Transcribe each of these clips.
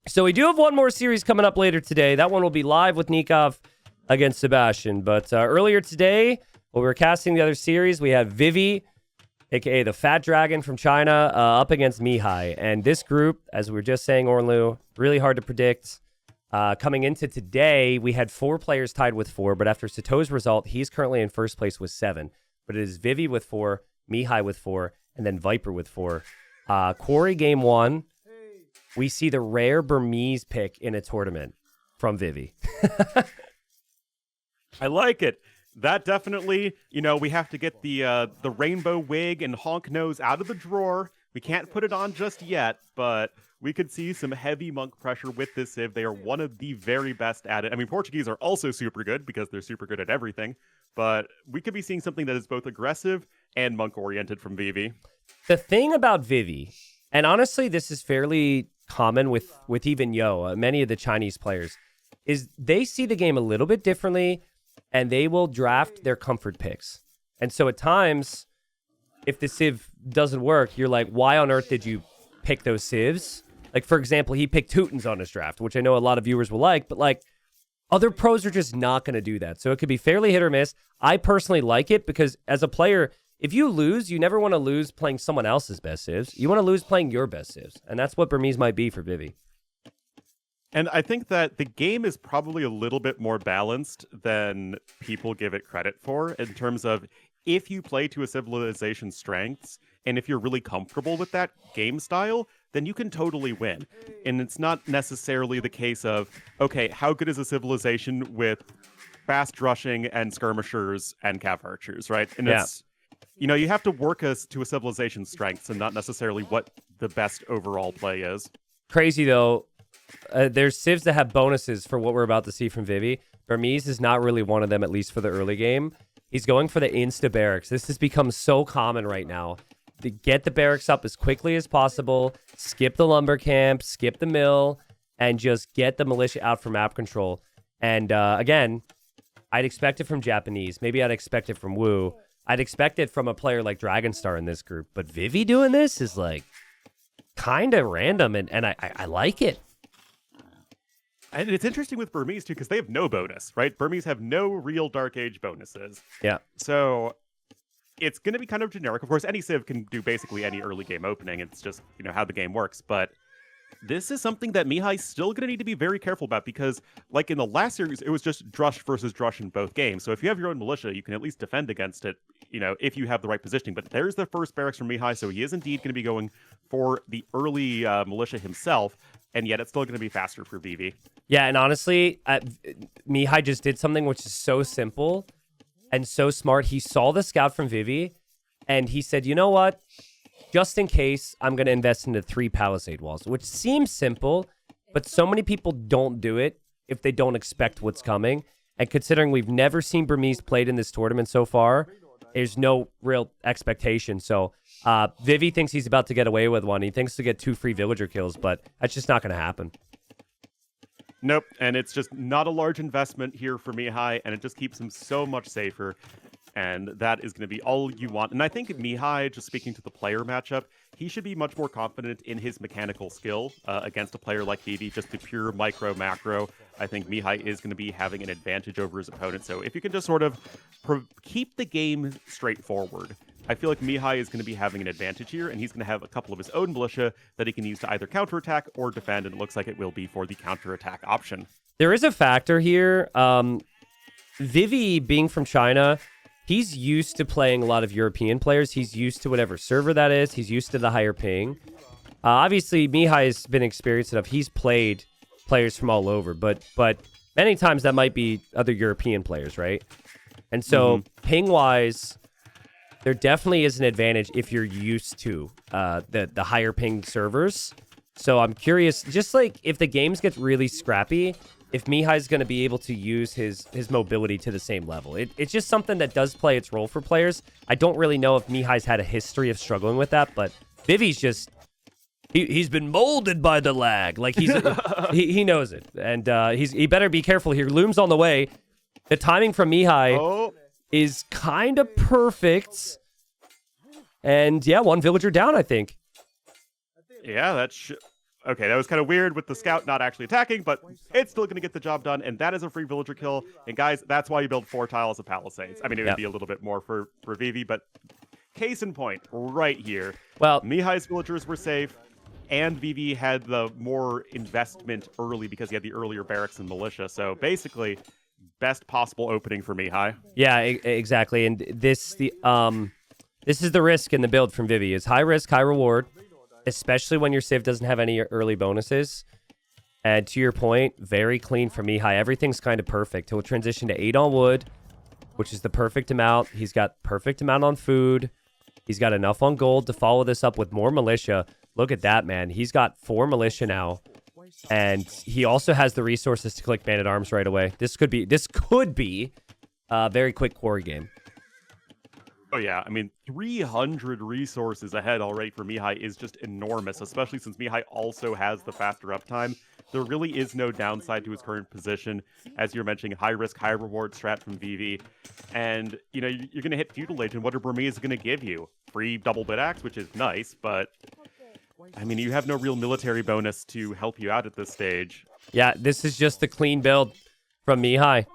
So we do have one more series coming up later today. That one will be live with Nikov against Sebastian. But earlier today, when we were casting the other series, we had Vivy, a.k.a. the Fat Dragon from China, up against Mihai. And this group, as we were just saying, Ornlu, really hard to predict. Coming into today, we had 4 players tied with 4, but after Sato's result, he's currently in first place with 7. But it is Vivy with 4, Mihai with 4, and then Viper with 4. Quarry game 1, we see the rare Burmese pick in a tournament from Vivy. I like it. That definitely, we have to get the rainbow wig and honk nose out of the drawer. We can't put it on just yet, but we could see some heavy monk pressure with this Civ. They are one of the very best at it. I mean, Portuguese are also super good because they're super good at everything, but we could be seeing something that is both aggressive and monk-oriented from Vivi. The thing about Vivi, and honestly, this is fairly common with even Yo, many of the Chinese players, is they see the game a little bit differently, and they will draft their comfort picks. And so at times, if the Civ doesn't work, you're like, why on earth did you pick those Civs? Like, for example, he picked Teutons on his draft, which I know a lot of viewers will like, but like, other pros are just not going to do that. So it could be fairly hit or miss. I personally like it because as a player, if you lose, you never want to lose playing someone else's best Civs. You want to lose playing your best Civs. And that's what Burmese might be for Vivy. And I think that the game is probably a little bit more balanced than people give it credit for in terms of if you play to a civilization's strengths and if you're really comfortable with that game style, then you can totally win. And it's not necessarily the case of, okay, how good is a civilization with fast rushing and skirmishers and cav archers, right? And it's, you have to work us to a civilization's strengths and not necessarily what the best overall play is. Crazy, though. There's Civs that have bonuses for what we're about to see from Vivy. Burmese is not really one of them, at least for the early game. He's going for the insta barracks. This has become so common right now. To get the barracks up as quickly as possible, skip the lumber camp, skip the mill, and just get the militia out for map control. And again, I'd expect it from Japanese. Maybe I'd expect it from Wu. I'd expect it from a player like Dragonstar in this group. But Vivy doing this is like kind of random, and I like it. And it's interesting with Burmese, too, because they have no bonus, right? Burmese have no real Dark Age bonuses. Yeah. So it's going to be kind of generic. Of course, any Civ can do basically any early game opening. It's just, how the game works. But this is something that Mihai's still going to need to be very careful about because, like in the last series, it was just Drush versus Drush in both games. So if you have your own militia, you can at least defend against it, if you have the right positioning. But there's the first barracks from Mihai, so he is indeed going to be going for the early militia himself. And yet it's still going to be faster for Vivi. Yeah, and honestly, Mihai just did something which is so simple and so smart. He saw the scout from Vivi, and he said, you know what? Just in case, I'm going to invest into 3 palisade walls, which seems simple, but so many people don't do it if they don't expect what's coming. And considering we've never seen Burmese played in this tournament so far, there's no real expectation. So Vivi thinks he's about to get away with one. He thinks to get 2 free villager kills, but that's just not going to happen. Nope, and it's just not a large investment here for Mihai, and it just keeps him so much safer. And that is going to be all you want. And I think Mihai, just speaking to the player matchup, he should be much more confident in his mechanical skill against a player like Vivi, just the pure micro macro. I think Mihai is going to be having an advantage over his opponent. So if you can just sort of keep the game straightforward, I feel like Mihai is going to be having an advantage here, and he's going to have a couple of his own militia that he can use to either counterattack or defend, and it looks like it will be for the counterattack option. There is a factor here. Vivi, being from China, he's used to playing a lot of European players. He's used to whatever server that is. He's used to the higher ping. Obviously, Mihai has been experienced enough. He's played players from all over, but many times that might be other European players, right? And so ping-wise, there definitely is an advantage if you're used to the higher ping servers. So I'm curious, just like if the games get really scrappy, if Mihai's going to be able to use his mobility to the same level. It's just something that does play its role for players. I don't really know if Mihai's had a history of struggling with that, but Vivi's just... He's been molded by the lag. Like, he knows it. And he better be careful here. Loom's on the way. The timing from Mihai is kind of perfect. And, yeah, 1 villager down, I think. Yeah, okay, that was kind of weird with the scout not actually attacking, but it's still going to get the job done, and that is a free villager kill. And guys, that's why you build 4 tiles of palisades. I mean, it would be a little bit more for Vivi, but case in point, right here. Well, Mihai's villagers were safe, and Vivi had the more investment early because he had the earlier barracks and militia. So basically, best possible opening for Mihai. yeah, exactly. And this is the risk in the build from Vivi. Is high risk, high reward, especially when your Civ doesn't have any early bonuses. And to your point, very clean for Mihai. Everything's kind of perfect. He'll transition to 8 on wood, which is the perfect amount. He's got perfect amount on food. He's got enough on gold to follow this up with more militia. Look at that, man. He's got 4 militia now. And he also has the resources to click Man-at-Arms right away. This could be a very quick quarry game. Oh yeah, I mean, 300 resources ahead already for Mihai is just enormous, especially since Mihai also has the faster uptime. There really is no downside to his current position. As you're mentioning, high risk, high reward strat from Vivi. And, you know, you're going to hit Feudal Age, and what are Burmese going to give you? Free double bit axe, which is nice, but I mean, you have no real military bonus to help you out at this stage. Yeah, this is just the clean build from Mihai.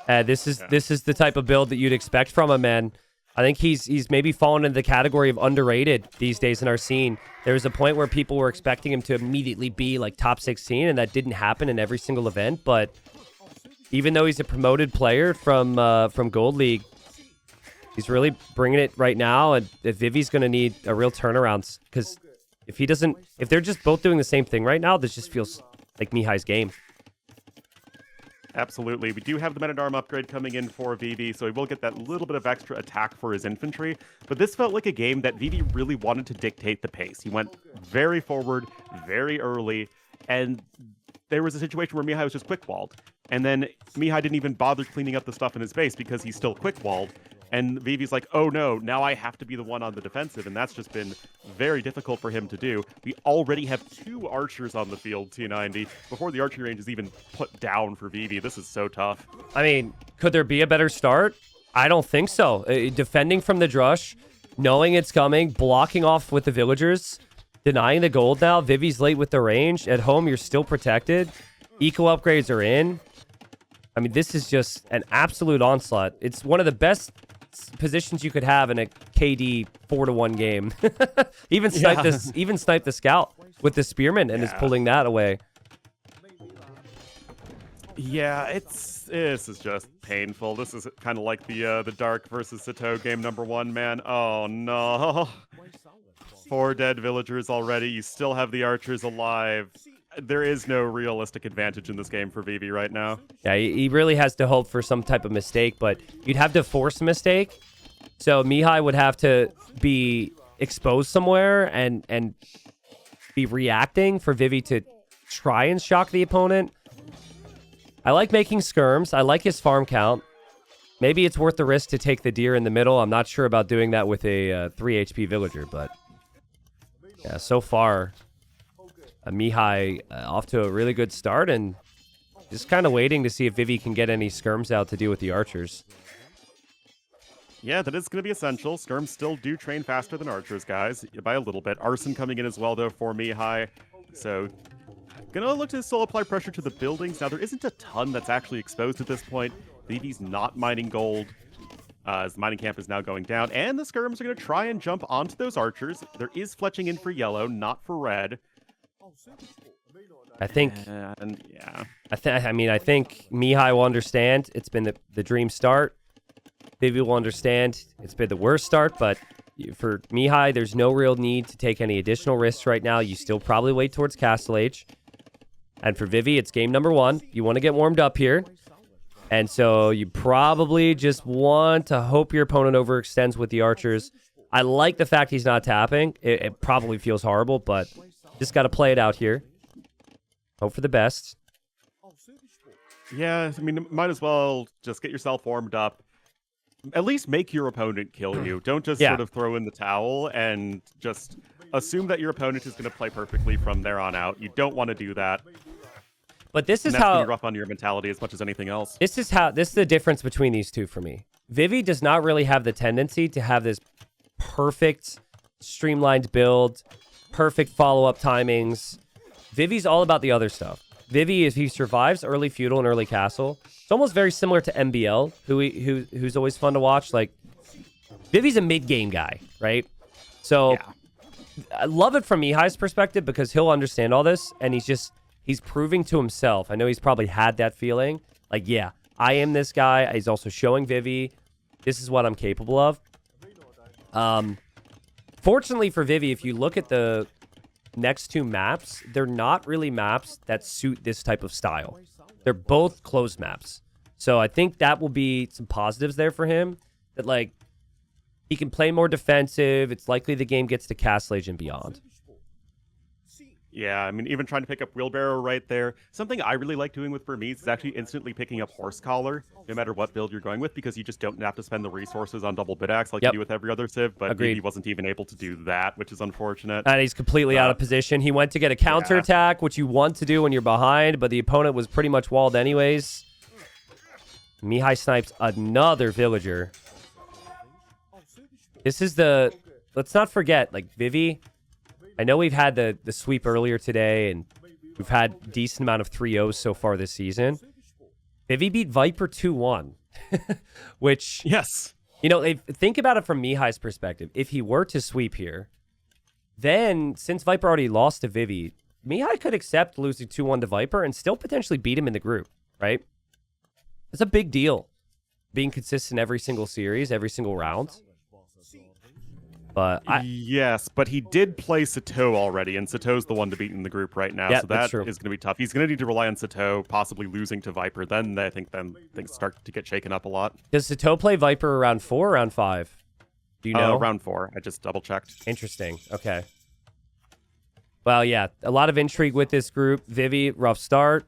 This is the type of build that you'd expect from him, man. I think he's maybe fallen into the category of underrated these days in our scene. There was a point where people were expecting him to immediately be like top 16, and that didn't happen in every single event. But even though he's a promoted player from Gold League, he's really bringing it right now. And Vivi's going to need a real turnaround, because if they're just both doing the same thing right now, this just feels like Mihai's game. Absolutely. We do have the Men-at-Arm upgrade coming in for Vivi, so he will get that little bit of extra attack for his infantry. But this felt like a game that Vivi really wanted to dictate the pace. He went very forward, very early, and there was a situation where Mihai was just quick-walled. And then Mihai didn't even bother cleaning up the stuff in his base because he's still quick-walled. And Vivi's like, oh no, now I have to be the one on the defensive, and that's just been very difficult for him to do. We already have 2 archers on the field, T90, before the archery range is even put down for Vivi. This is so tough. I mean, could there be a better start? I don't think so. Defending from the Drush, knowing it's coming, blocking off with the villagers, denying the gold now. Vivi's late with the range. At home, you're still protected. Eco upgrades are in. I mean, this is just an absolute onslaught. It's one of the best positions you could have in a KD 4-1 game. even snipe the scout with the spearman and is pulling that away. Yeah, this is just painful. This is kind of like the Dark versus Sito game #1, man. Oh no. 4 dead villagers already. You still have the archers alive. There is no realistic advantage in this game for Vivi right now. Yeah, he really has to hope for some type of mistake, but you'd have to force a mistake. So Mihai would have to be exposed somewhere and be reacting for Vivi to try and shock the opponent. I like making skirms. I like his farm count. Maybe it's worth the risk to take the deer in the middle. I'm not sure about doing that with a 3 HP villager, but yeah, so far, Mihai off to a really good start, and just kind of waiting to see if Vivi can get any skirms out to deal with the archers. Yeah, that is going to be essential. Skirms still do train faster than archers, guys, by a little bit. Arson coming in as well, though, for Mihai. So, gonna look to still apply pressure to the buildings. Now, there isn't a ton that's actually exposed at this point. Vivi's not mining gold, as the mining camp is now going down. And the skirms are going to try and jump onto those archers. There is fletching in for yellow, not for red. I think, and yeah, I think Mihai will understand. It's been the dream start. Vivi will understand it's been the worst start, but for Mihai, there's no real need to take any additional risks right now. You still probably wait towards Castle Age. And for Vivi, it's game #1. You want to get warmed up here. And so you probably just want to hope your opponent overextends with the archers. I like the fact he's not tapping. It probably feels horrible, but just got to play it out here. Hope for the best. Yeah, I mean, might as well just get yourself warmed up. At least make your opponent kill you. Don't just sort of throw in the towel and just assume that your opponent is going to play perfectly from there on out. You don't want to do that. But this is that's how gonna be rough on your mentality as much as anything else. This is the difference between these two for me. Vivi does not really have the tendency to have this perfect streamlined build, perfect follow-up timings, Vivy's all about the other stuff. Vivy, if he survives early feudal and early castle, it's almost very similar to MBL, who's always fun to watch. Like, Vivy's a mid-game guy, right? So Yeah. I love it from Mihai's perspective because he'll understand all this, and he's proving to himself. I know he's probably had that feeling. Like, yeah, I am this guy. He's also showing Vivy, this is what I'm capable of. Fortunately for Vivy, if you look at the next two maps, they're not really maps that suit this type of style. They're both closed maps. So I think that will be some positives there for him. That, like, he can play more defensive. It's likely the game gets to Castle Age and beyond. Yeah, I mean, even trying to pick up Wheelbarrow right there. Something I really like doing with Burmese is actually instantly picking up Horse Collar, no matter what build you're going with, because you just don't have to spend the resources on double Bidax like you do with every other Civ, but he wasn't even able to do that, which is unfortunate. And he's completely out of position. He went to get a counterattack, which you want to do when you're behind, but the opponent was pretty much walled anyways. Mihai snipes another villager. This is the... Let's not forget, like, Vivy... I know we've had the sweep earlier today, and we've had a decent amount of 3-0s so far this season. Vivy beat Viper 2-1, which... Yes. You know, think about it from Mihai's perspective. If he were to sweep here, then, since Viper already lost to Vivy, Mihai could accept losing 2-1 to Viper and still potentially beat him in the group, right? It's a big deal, being consistent every single series, every single round. But yes, but he did play Sato already, and Sato's the one to beat in the group right now, so that is going to be tough. He's going to need to rely on Sato, possibly losing to Viper. Then I think things start to get shaken up a lot. Does Sato play Viper around 4 or around 5? Do you know? Round 4. I just double-checked. Interesting. Okay. Well, yeah, a lot of intrigue with this group. Vivy, rough start.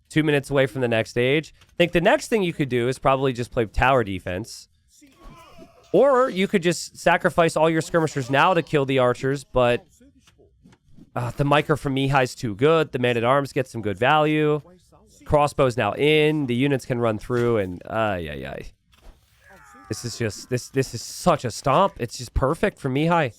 2 minutes away from the next stage. I think the next thing you could do is probably just play tower defense. Or you could just sacrifice all your skirmishers now to kill the archers, but the micro from Mihai's too good. The man-at-arms gets some good value. Crossbow's now in. The units can run through, and this is just this is such a stomp. It's just perfect for Mihai.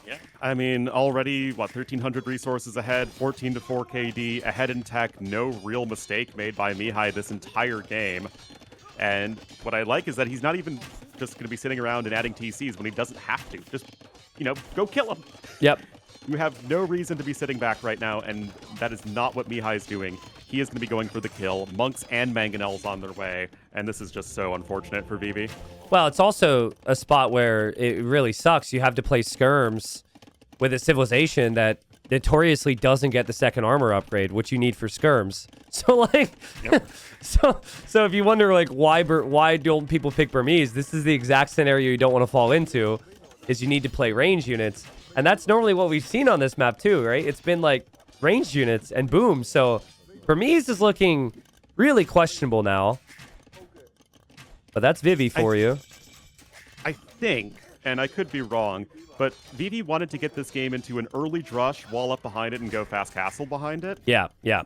Yeah, I mean, already, 1,300 resources ahead, 14 to 4 KD, ahead in tech, no real mistake made by Mihai this entire game. And what I like is that he's not even just going to be sitting around and adding TCs when he doesn't have to. Just, go kill him. Yep. You have no reason to be sitting back right now, and that is not what Mihai is doing. He is going to be going for the kill. Monks and Mangonels on their way, and this is just so unfortunate for Vivi. Well, it's also a spot where it really sucks. You have to play skirms with a civilization that notoriously doesn't get the second armor upgrade, which you need for skirms. So, like, so if you wonder, like, why don't people pick Burmese, this is the exact scenario you don't want to fall into, is you need to play range units. And that's normally what we've seen on this map, too, right? It's been, like, ranged units, and boom. So, Burmese is looking really questionable now. But that's Vivy for you. I think, and I could be wrong, but Vivi wanted to get this game into an early drush, wall up behind it, and go fast castle behind it. Yeah, yeah.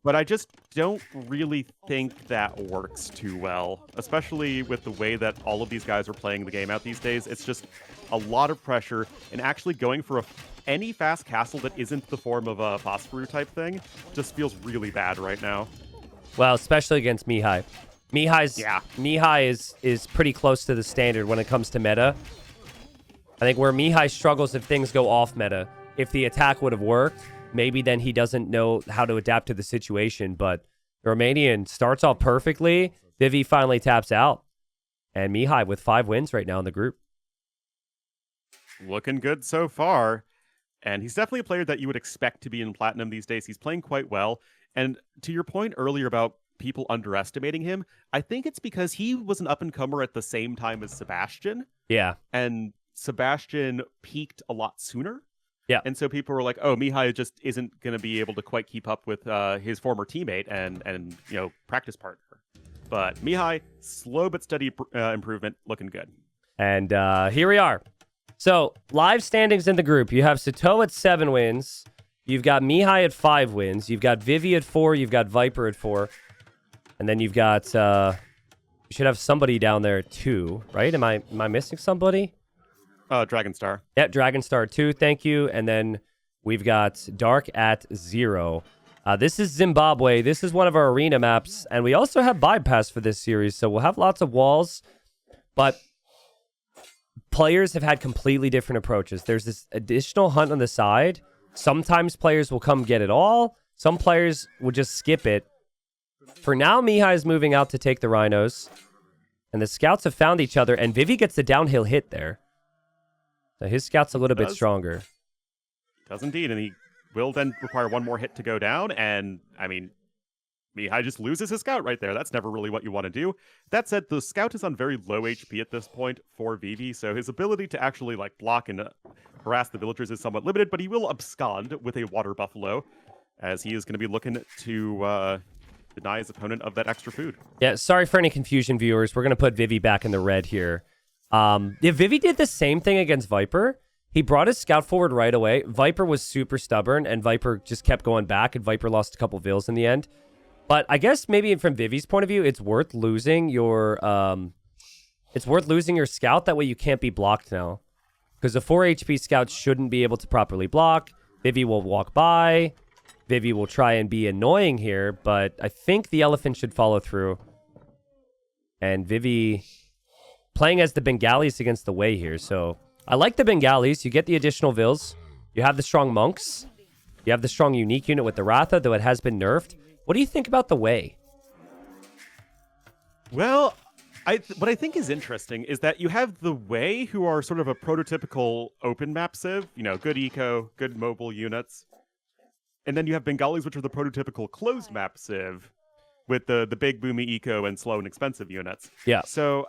But I just don't really think that works too well, especially with the way that all of these guys are playing the game out these days. It's just a lot of pressure, and actually going for any fast castle that isn't the form of a Phosphorus type thing just feels really bad right now. Well, especially against Mihai. Mihai is pretty close to the standard when it comes to meta. I think where Mihai struggles if things go off meta. If the attack would have worked, maybe then he doesn't know how to adapt to the situation. But the Romanian starts off perfectly. Vivy finally taps out. And Mihai with 5 wins right now in the group. Looking good so far. And he's definitely a player that you would expect to be in Platinum these days. He's playing quite well. And to your point earlier about people underestimating him, I think it's because he was an up-and-comer at the same time as Sebastian. Yeah. And Sebastian peaked a lot sooner. Yeah. And so people were like, oh, Mihai just isn't going to be able to quite keep up with his former teammate and practice partner. But Mihai, slow but steady improvement, looking good. And here we are. So, live standings in the group. You have Sato at 7 wins. You've got Mihai at 5 wins. You've got Vivy at 4. You've got Viper at 4. And then you've got... you should have somebody down there at 2, right? Am I missing somebody? Dragonstar. Yeah, Dragonstar 2, thank you. And then We've got Dark at 0. This is Zimbabwe. This is one of our arena maps. And we also have bypass for this series. So we'll have lots of walls. But players have had completely different approaches. There's this additional hunt on the side. Sometimes players will come get it all. Some players will just skip it. For now, Mihai is moving out to take the rhinos. And the scouts have found each other. And Vivy gets the downhill hit there. So his scout's a little bit stronger. Does indeed. And he will then require one more hit to go down. And, I mean, Mihai just loses his scout right there. That's never really what you want to do. That said, the scout is on very low HP at this point for Vivi. So his ability to actually, like, block and harass the villagers is somewhat limited. But he will abscond with a water buffalo, as he is going to be looking to deny his opponent of that extra food. Yeah, sorry for any confusion, viewers. We're going to put Vivi back in the red here. Yeah, Vivi did the same thing against Viper. He brought his scout forward right away. Viper was super stubborn, and Viper just kept going back, and Viper lost a couple vills in the end. But I guess maybe from Vivi's point of view, it's worth losing your scout. That way you can't be blocked now. Because the 4 HP scout shouldn't be able to properly block. Vivi will walk by. Vivi will try and be annoying here, but I think the elephant should follow through. And Vivi playing as the Bengalis against the Way here, so I like the Bengalis. You get the additional vills. You have the strong monks. You have the strong unique unit with the Ratha, though it has been nerfed. What do you think about the Way? Well, what I think is interesting is that you have the Way, who are sort of a prototypical open map civ, you know, good eco, good mobile units. And then you have Bengalis, which are the prototypical closed map civ, with the big boomy eco and slow and expensive units. Yeah. So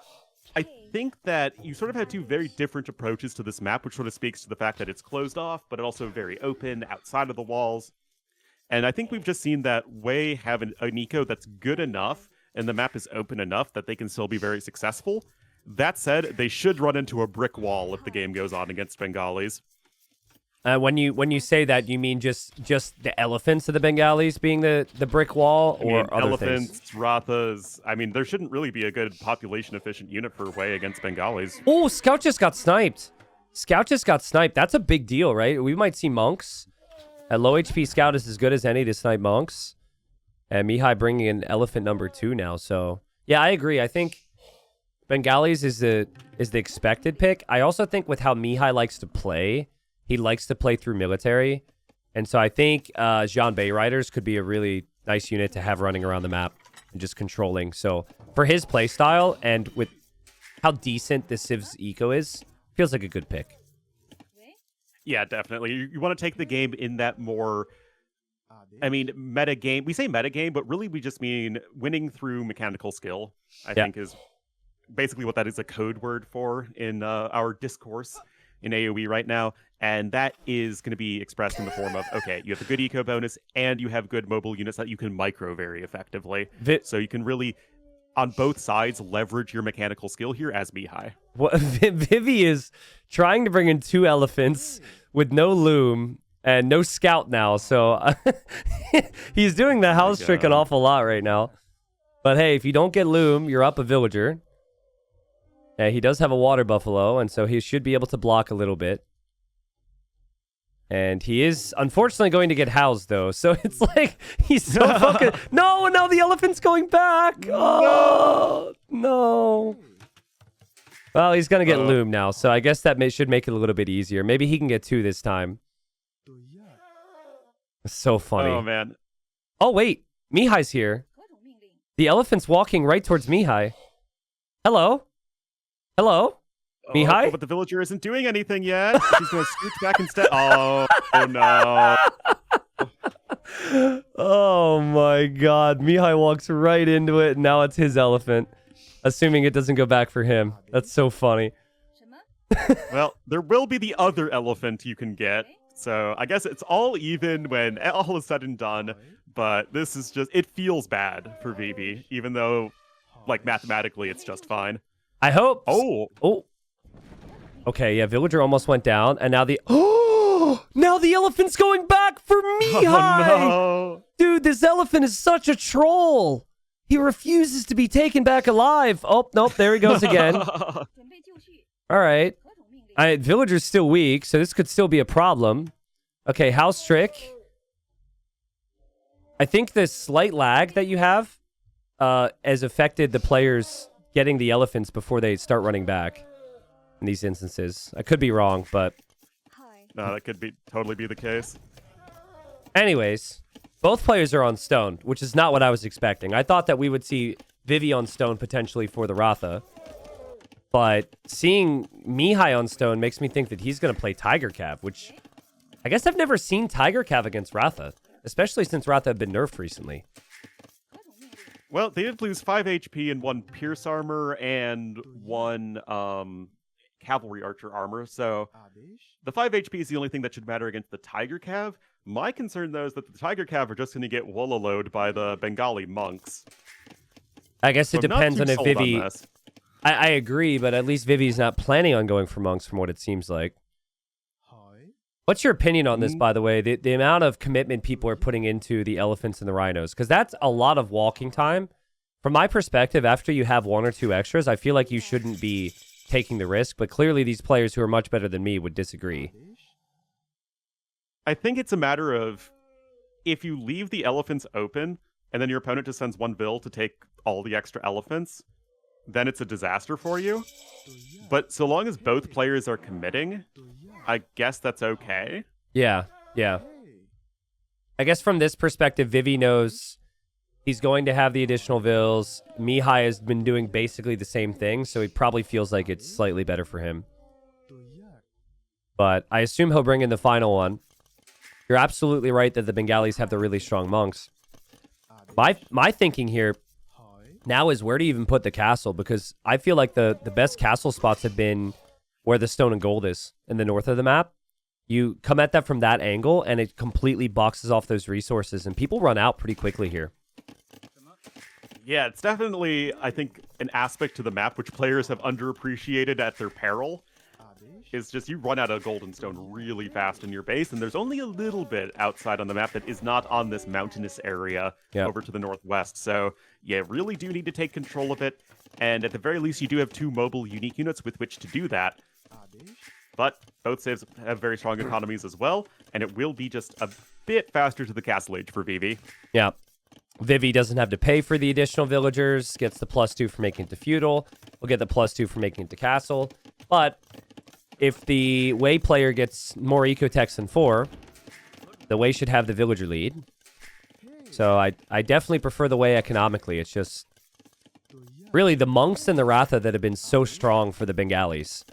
I think that you sort of have two very different approaches to this map, which sort of speaks to the fact that it's closed off, but also very open outside of the walls. And I think we've just seen that Way have an eco that's good enough, and the map is open enough that they can still be very successful. That said, they should run into a brick wall if the game goes on against Bengalis. When you say that, you mean just the elephants of the Bengalis being the brick wall, or other elephants, things? Rathas. I mean, there shouldn't really be a good population-efficient unit for Way against Bengalis. Oh, Scout just got sniped. Scout just got sniped. That's a big deal, right? We might see monks. A low HP Scout is as good as any to snipe monks. And Mihai bringing in elephant number 2 now. So, yeah, I agree. I think Bengalis is the expected pick. I also think with how Mihai likes to play, he likes to play through military. And so I think Jean Bay Riders could be a really nice unit to have running around the map and just controlling. So for his playstyle and with how decent the Civ's eco is, feels like a good pick. Yeah, definitely. You want to take the game in that more, I mean, meta game. We say meta game, but really we just mean winning through mechanical skill, I think is basically what that is a code word for in our discourse in AoE right now. And that is going to be expressed in the form of, okay, you have a good eco bonus and you have good mobile units that you can micro very effectively. So you can really, on both sides, leverage your mechanical skill here as Mihai. Well, Vivy is trying to bring in 2 elephants with no loom and no scout now. So he's doing the house trick an awful lot right now. But hey, if you don't get loom, you're up a villager. He does have a water buffalo, and so he should be able to block a little bit. And he is, unfortunately, going to get housed, though. So it's like, he's so fucking... No, now the elephant's going back! Oh, no. Well, he's going to get loom now, so I guess that should make it a little bit easier. Maybe he can get 2 this time. It's so funny. Oh, man. Oh, wait. Mihai's here. The elephant's walking right towards Mihai. Hello? Hello? Mihai? But the villager isn't doing anything yet. She's going to scoot back instead. Oh no. Oh my god. Mihai walks right into it, and now it's his elephant. Assuming it doesn't go back for him. That's so funny. Well, there will be the other elephant you can get. So I guess it's all even when all is said and done. But this is just, it feels bad for Vivi, even though, like, mathematically it's just fine. I hope. Oh. Okay, yeah, villager almost went down, and now the... Oh! Now the elephant's going back for Mihai! Oh, no. Dude, this elephant is such a troll! He refuses to be taken back alive! Oh, nope, there he goes again. Alright. Villager's still weak, so this could still be a problem. Okay, House Trick. I think the slight lag that you have has affected the players getting the elephants before they start running back in these instances. I could be wrong, but... No, that could totally be the case. Anyways, both players are on stone, which is not what I was expecting. I thought that we would see Vivi on stone potentially for the Ratha. But seeing Mihai on stone makes me think that he's going to play Tiger Cav, which I guess I've never seen Tiger Cav against Ratha, especially since Ratha have been nerfed recently. Well, they did lose 5 HP and 1 Pierce armor and 1 Cavalry Archer armor, so the 5 HP is the only thing that should matter against the Tiger Cav. My concern, though, is that the Tiger Cav are just going to get Wololoed by the Bengali monks. I guess it depends on if Vivi... On I agree, but at least Vivi's not planning on going for monks from what it seems like. What's your opinion on this, by the way? The amount of commitment people are putting into the elephants and the rhinos, because that's a lot of walking time. From my perspective, after you have 1 or 2 extras, I feel like you shouldn't be taking the risk, but clearly these players who are much better than me would disagree. I think it's a matter of if you leave the elephants open and then your opponent just sends 1 bill to take all the extra elephants, then it's a disaster for you. But so long as both players are committing, I guess that's okay. Yeah. I guess from this perspective, Vivi knows he's going to have the additional vills. Mihai has been doing basically the same thing, so he probably feels like it's slightly better for him. But I assume he'll bring in the final one. You're absolutely right that the Bengalis have the really strong monks. My thinking here now is where to even put the castle, because I feel like the best castle spots have been where the stone and gold is in the north of the map. You come at that from that angle, and it completely boxes off those resources, and people run out pretty quickly here. Yeah, it's definitely, I think, an aspect to the map which players have underappreciated at their peril. Is just you run out of golden stone really fast in your base, and there's only a little bit outside on the map that is not on this mountainous area over to the northwest. So you really do need to take control of it, and at the very least, you do have 2 mobile unique units with which to do that. But both saves have very strong economies as well, and it will be just a bit faster to the castle age for Vivi. Yeah. Vivi doesn't have to pay for the additional villagers, gets the +2 for making it to feudal. We'll get the +2 for making it to castle. But if the Wei player gets more ecotechs than 4, the Wei should have the villager lead. So I definitely prefer the Wei economically. It's just really the monks and the Ratha that have been so strong for the Bengalis.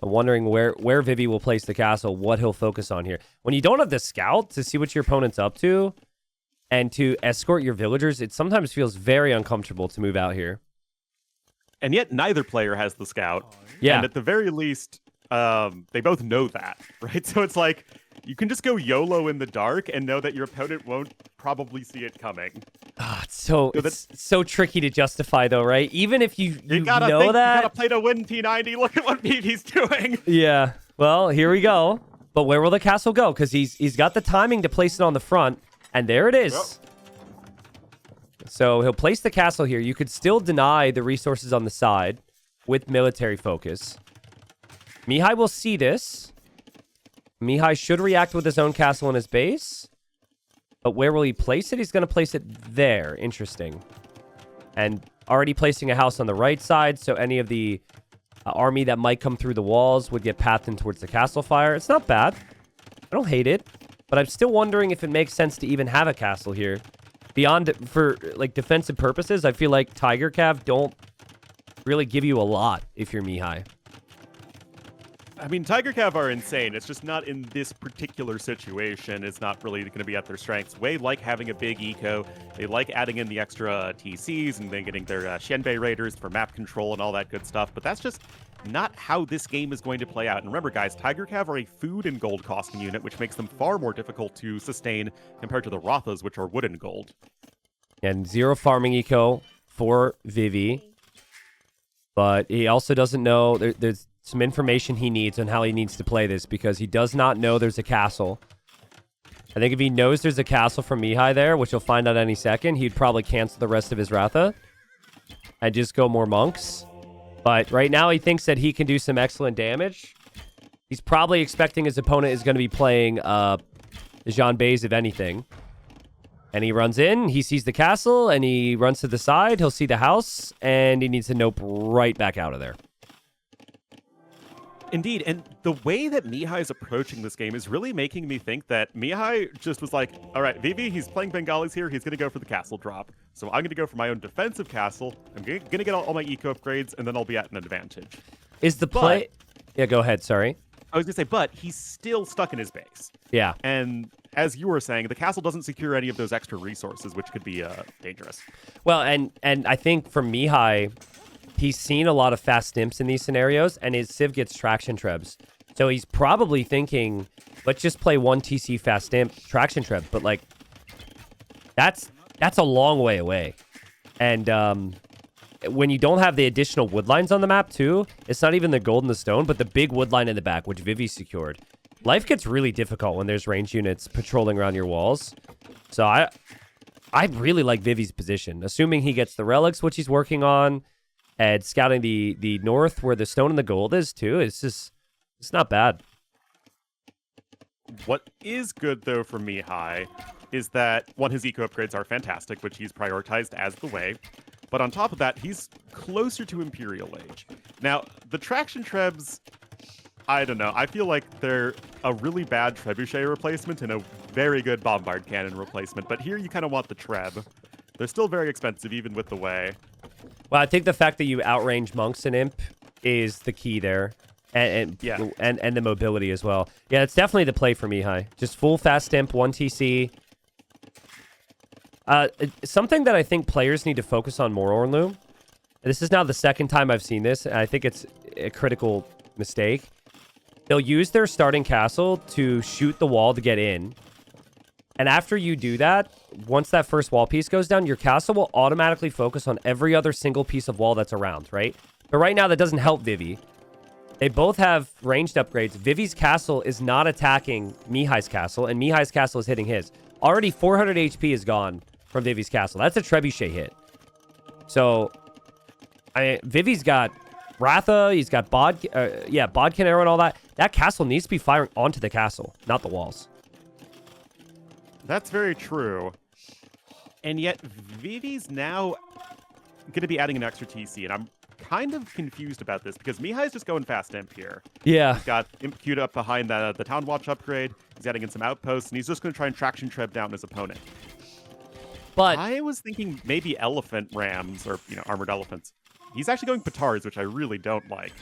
I'm wondering where Vivi will place the castle, what he'll focus on here. When you don't have the scout to see what your opponent's up to and to escort your villagers, it sometimes feels very uncomfortable to move out here. And yet neither player has the scout. Yeah. And at the very least, they both know that, right? So it's like, you can just go YOLO in the dark and know that your opponent won't probably see it coming. It's so tricky to justify, though, right? Even if you gotta know that. You gotta play to win P90. Look at what Vivi's doing. Yeah. Well, here we go. But where will the castle go? Because he's got the timing to place it on the front, and there it is. Yep. So he'll place the castle here. You could still deny the resources on the side with military focus. Mihai will see this. Mihai should react with his own castle in his base. But where will he place it? He's going to place it there. Interesting. And already placing a house on the right side, so any of the army that might come through the walls would get pathed in towards the castle fire. It's not bad. I don't hate it. But I'm still wondering if it makes sense to even have a castle here. Beyond, for like defensive purposes, I feel like Tiger Cav don't really give you a lot if you're Mihai. I mean, Tiger Cav are insane. It's just not in this particular situation. It's not really going to be at their strengths. Wei like having a big eco. They like adding in the extra TCs and then getting their Shenbei Raiders for map control and all that good stuff. But that's just not how this game is going to play out. And remember, guys, Tiger Cav are a food and gold costing unit, which makes them far more difficult to sustain compared to the Rathas, which are wood and gold. And 0 farming eco for Vivi. But he also doesn't know... There's some information he needs on how he needs to play this, because he does not know there's a castle. I think if he knows there's a castle from Mihai there, which he'll find out any second, he'd probably cancel the rest of his Ratha and just go more monks. But right now he thinks that he can do some excellent damage. He's probably expecting his opponent is going to be playing Jean Bays, if anything. And he runs in, he sees the castle, and he runs to the side. He'll see the house, and he needs to nope right back out of there. Indeed, and the way that Mihai is approaching this game is really making me think that Mihai just was like, all right, Vivi, he's playing Bengalis here, he's going to go for the castle drop. So I'm going to go for my own defensive castle, I'm going to get all my eco upgrades, and then I'll be at an advantage. Is the play... Yeah, go ahead, sorry. I was going to say, but he's still stuck in his base. Yeah. And as you were saying, the castle doesn't secure any of those extra resources, which could be dangerous. Well, and I think for Mihai, he's seen a lot of fast imps in these scenarios, and his Civ gets traction trebs. So he's probably thinking, let's just play one TC fast imp traction treb. But, like, that's a long way away. And when you don't have the additional wood lines on the map, too, it's not even the gold and the stone, but the big wood line in the back, which Vivy secured. Life gets really difficult when there's range units patrolling around your walls. So I really like Vivy's position, assuming he gets the relics, which he's working on, and scouting the north where the stone and the gold is too. It's not bad. What is good though for Mihai is that one, his eco upgrades are fantastic, which he's prioritized as the way. But on top of that, he's closer to Imperial Age. Now, the traction trebs, I don't know. I feel like they're a really bad trebuchet replacement and a very good bombard cannon replacement. But here you kind of want the treb. They're still very expensive, even with the way. Well, I think the fact that you outrange monks and imp is the key there. And the mobility as well. Yeah, it's definitely the play for Mihai. Just full fast imp, 1 TC. Something that I think players need to focus on more, Ornlu. This is now the second time I've seen this, and I think it's a critical mistake. They'll use their starting castle to shoot the wall to get in. And after you do that, once that first wall piece goes down, your castle will automatically focus on every other single piece of wall that's around, right? But right now, that doesn't help Vivy. They both have ranged upgrades. Vivy's castle is not attacking Mihai's castle, and Mihai's castle is hitting his. Already 400 HP is gone from Vivy's castle. That's a trebuchet hit. So, Vivy's got Ratha, he's got Bodkin arrow and all that. That castle needs to be firing onto the castle, not the walls. That's very true. And yet, Vivy's now going to be adding an extra TC, and I'm kind of confused about this because Mihai's just going fast imp here. Yeah. He's got imp queued up behind the Town Watch upgrade. He's adding in some outposts, and he's just going to try and traction treb down his opponent. But I was thinking maybe elephant rams or, armored elephants. He's actually going petards, which I really don't like.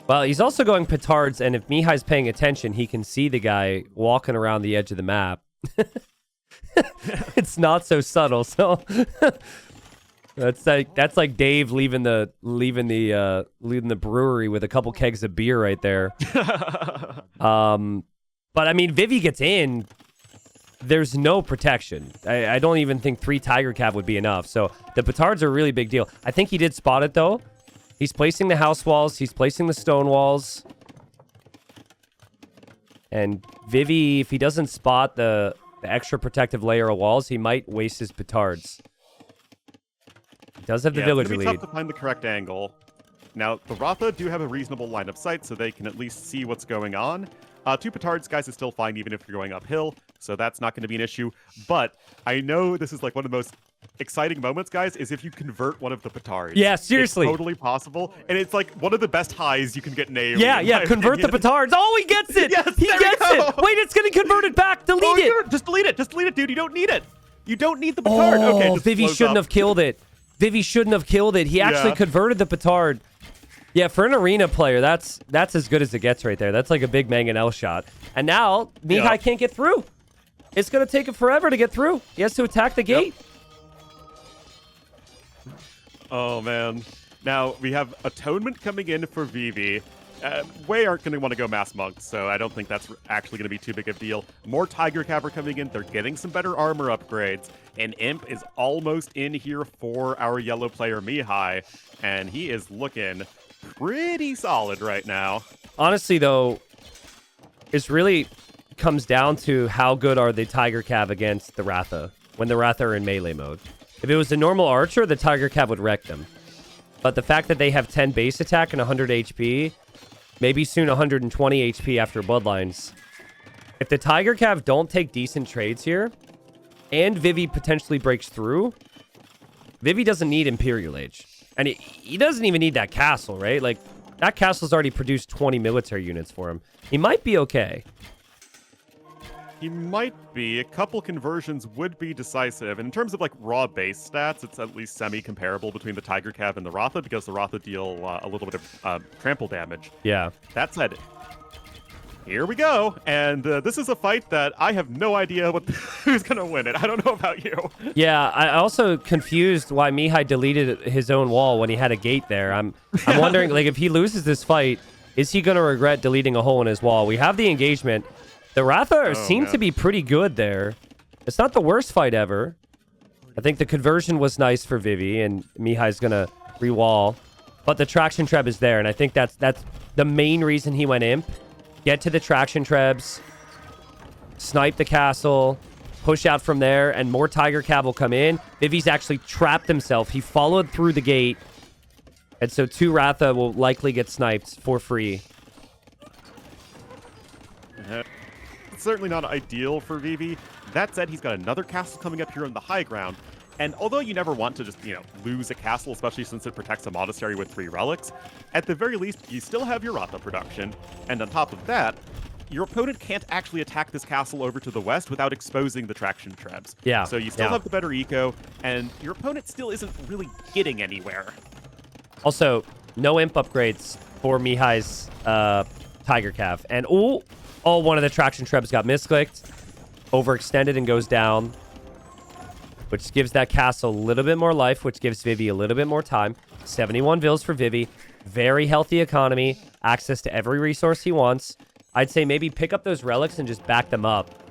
Well, he's also going petards, and if Mihai's paying attention, he can see the guy walking around the edge of the map. It's not so subtle, so that's like Dave leaving the brewery with a couple kegs of beer right there. But I mean, Vivy gets in. There's no protection. I don't even think 3 Tiger Cav would be enough. So the petards are a really big deal. I think he did spot it, though. He's placing the house walls. He's placing the stone walls. And Vivy, if he doesn't spot the extra protective layer of walls, he might waste his petards. He does have the villager lead. It's tough to find the correct angle. Now, the Ratha do have a reasonable line of sight, so they can at least see what's going on. 2 petards, guys, is still fine even if you're going uphill, so that's not going to be an issue. But I know this is like one of the most exciting moments, guys, is if you convert one of the petards. Yeah, seriously. It's totally possible, and it's like one of the best highs you can get nailed. Yeah, convert the petards. Oh, he gets it! Yes, he gets it! Wait, it's getting converted back! Delete it! Just delete it, dude. You don't need it. You don't need the petard. Oh, okay, Vivy shouldn't have killed it. Vivy shouldn't have killed it. He actually converted the petard. Yeah, for an arena player, that's as good as it gets right there. That's like a big mangonel shot. And now, Mihai can't get through. It's going to take him forever to get through. He has to attack the gate. Oh, man. Now, we have Atonement coming in for Vivi. Way aren't going to want to go Mass Monks, so I don't think that's actually going to be too big of a deal. More Tiger Cav are coming in. They're getting some better armor upgrades. And Imp is almost in here for our yellow player, Mihai. And he is looking pretty solid right now. Honestly, though, it really comes down to how good are the Tiger Cav against the Ratha when the Ratha are in melee mode. If it was a normal archer, the Tiger Cav would wreck them. But the fact that they have 10 base attack and 100 HP, maybe soon 120 HP after Bloodlines, If the Tiger Cav don't take decent trades here, and Vivy potentially breaks through, Vivy doesn't need Imperial Age. And he doesn't even need that castle, right? Like, that castle's already produced 20 military units for him. He might be okay. He might be. A couple conversions would be decisive. And in terms of like raw base stats, it's at least semi-comparable between the Tiger Cav and the Ratha because the Ratha deal a little bit of trample damage. Yeah. That said, here we go. And this is a fight that I have no idea who's going to win it. I don't know about you. Yeah, I also confused why Mihai deleted his own wall when he had a gate there. I'm wondering, like, if he loses this fight, is he going to regret deleting a hole in his wall? We have the engagement. The Ratha seem to be pretty good there. It's not the worst fight ever. I think the conversion was nice for Vivy, and Mihai's going to re-wall. But the traction treb is there, and I think that's the main reason he went imp. Get to the traction trebs, snipe the castle, push out from there, and more Tiger Cav will come in. Vivy's actually trapped himself. He followed through the gate, and so 2 Ratha will likely get sniped for free. It's certainly not ideal for Vivi. That said, he's got another castle coming up here on the high ground. And although you never want to just, lose a castle, especially since it protects a monastery with 3 relics, at the very least, you still have your Ratha production. And on top of that, your opponent can't actually attack this castle over to the west without exposing the traction trebs. Yeah. So you still have the better eco, and your opponent still isn't really getting anywhere. Also, no imp upgrades for Mihai's Tiger Cav. And, one of the traction trebs got misclicked, overextended, and goes down, which gives that castle a little bit more life, which gives Vivy a little bit more time. 71 vills for Vivy. Very healthy economy. Access to every resource he wants. I'd say maybe pick up those relics and just back them up.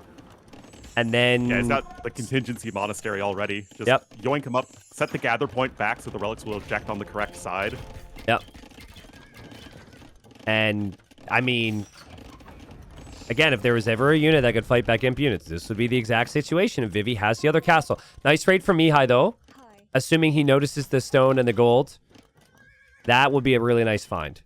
And then... Yeah, he's got the contingency monastery already. Just yoink him up, set the gather point back so the relics will eject on the correct side. Yep. And, I mean... Again, if there was ever a unit that could fight back imp units, this would be the exact situation if Vivy has the other castle. Nice raid from Mihai, though. Assuming he notices the stone and the gold. That would be a really nice find.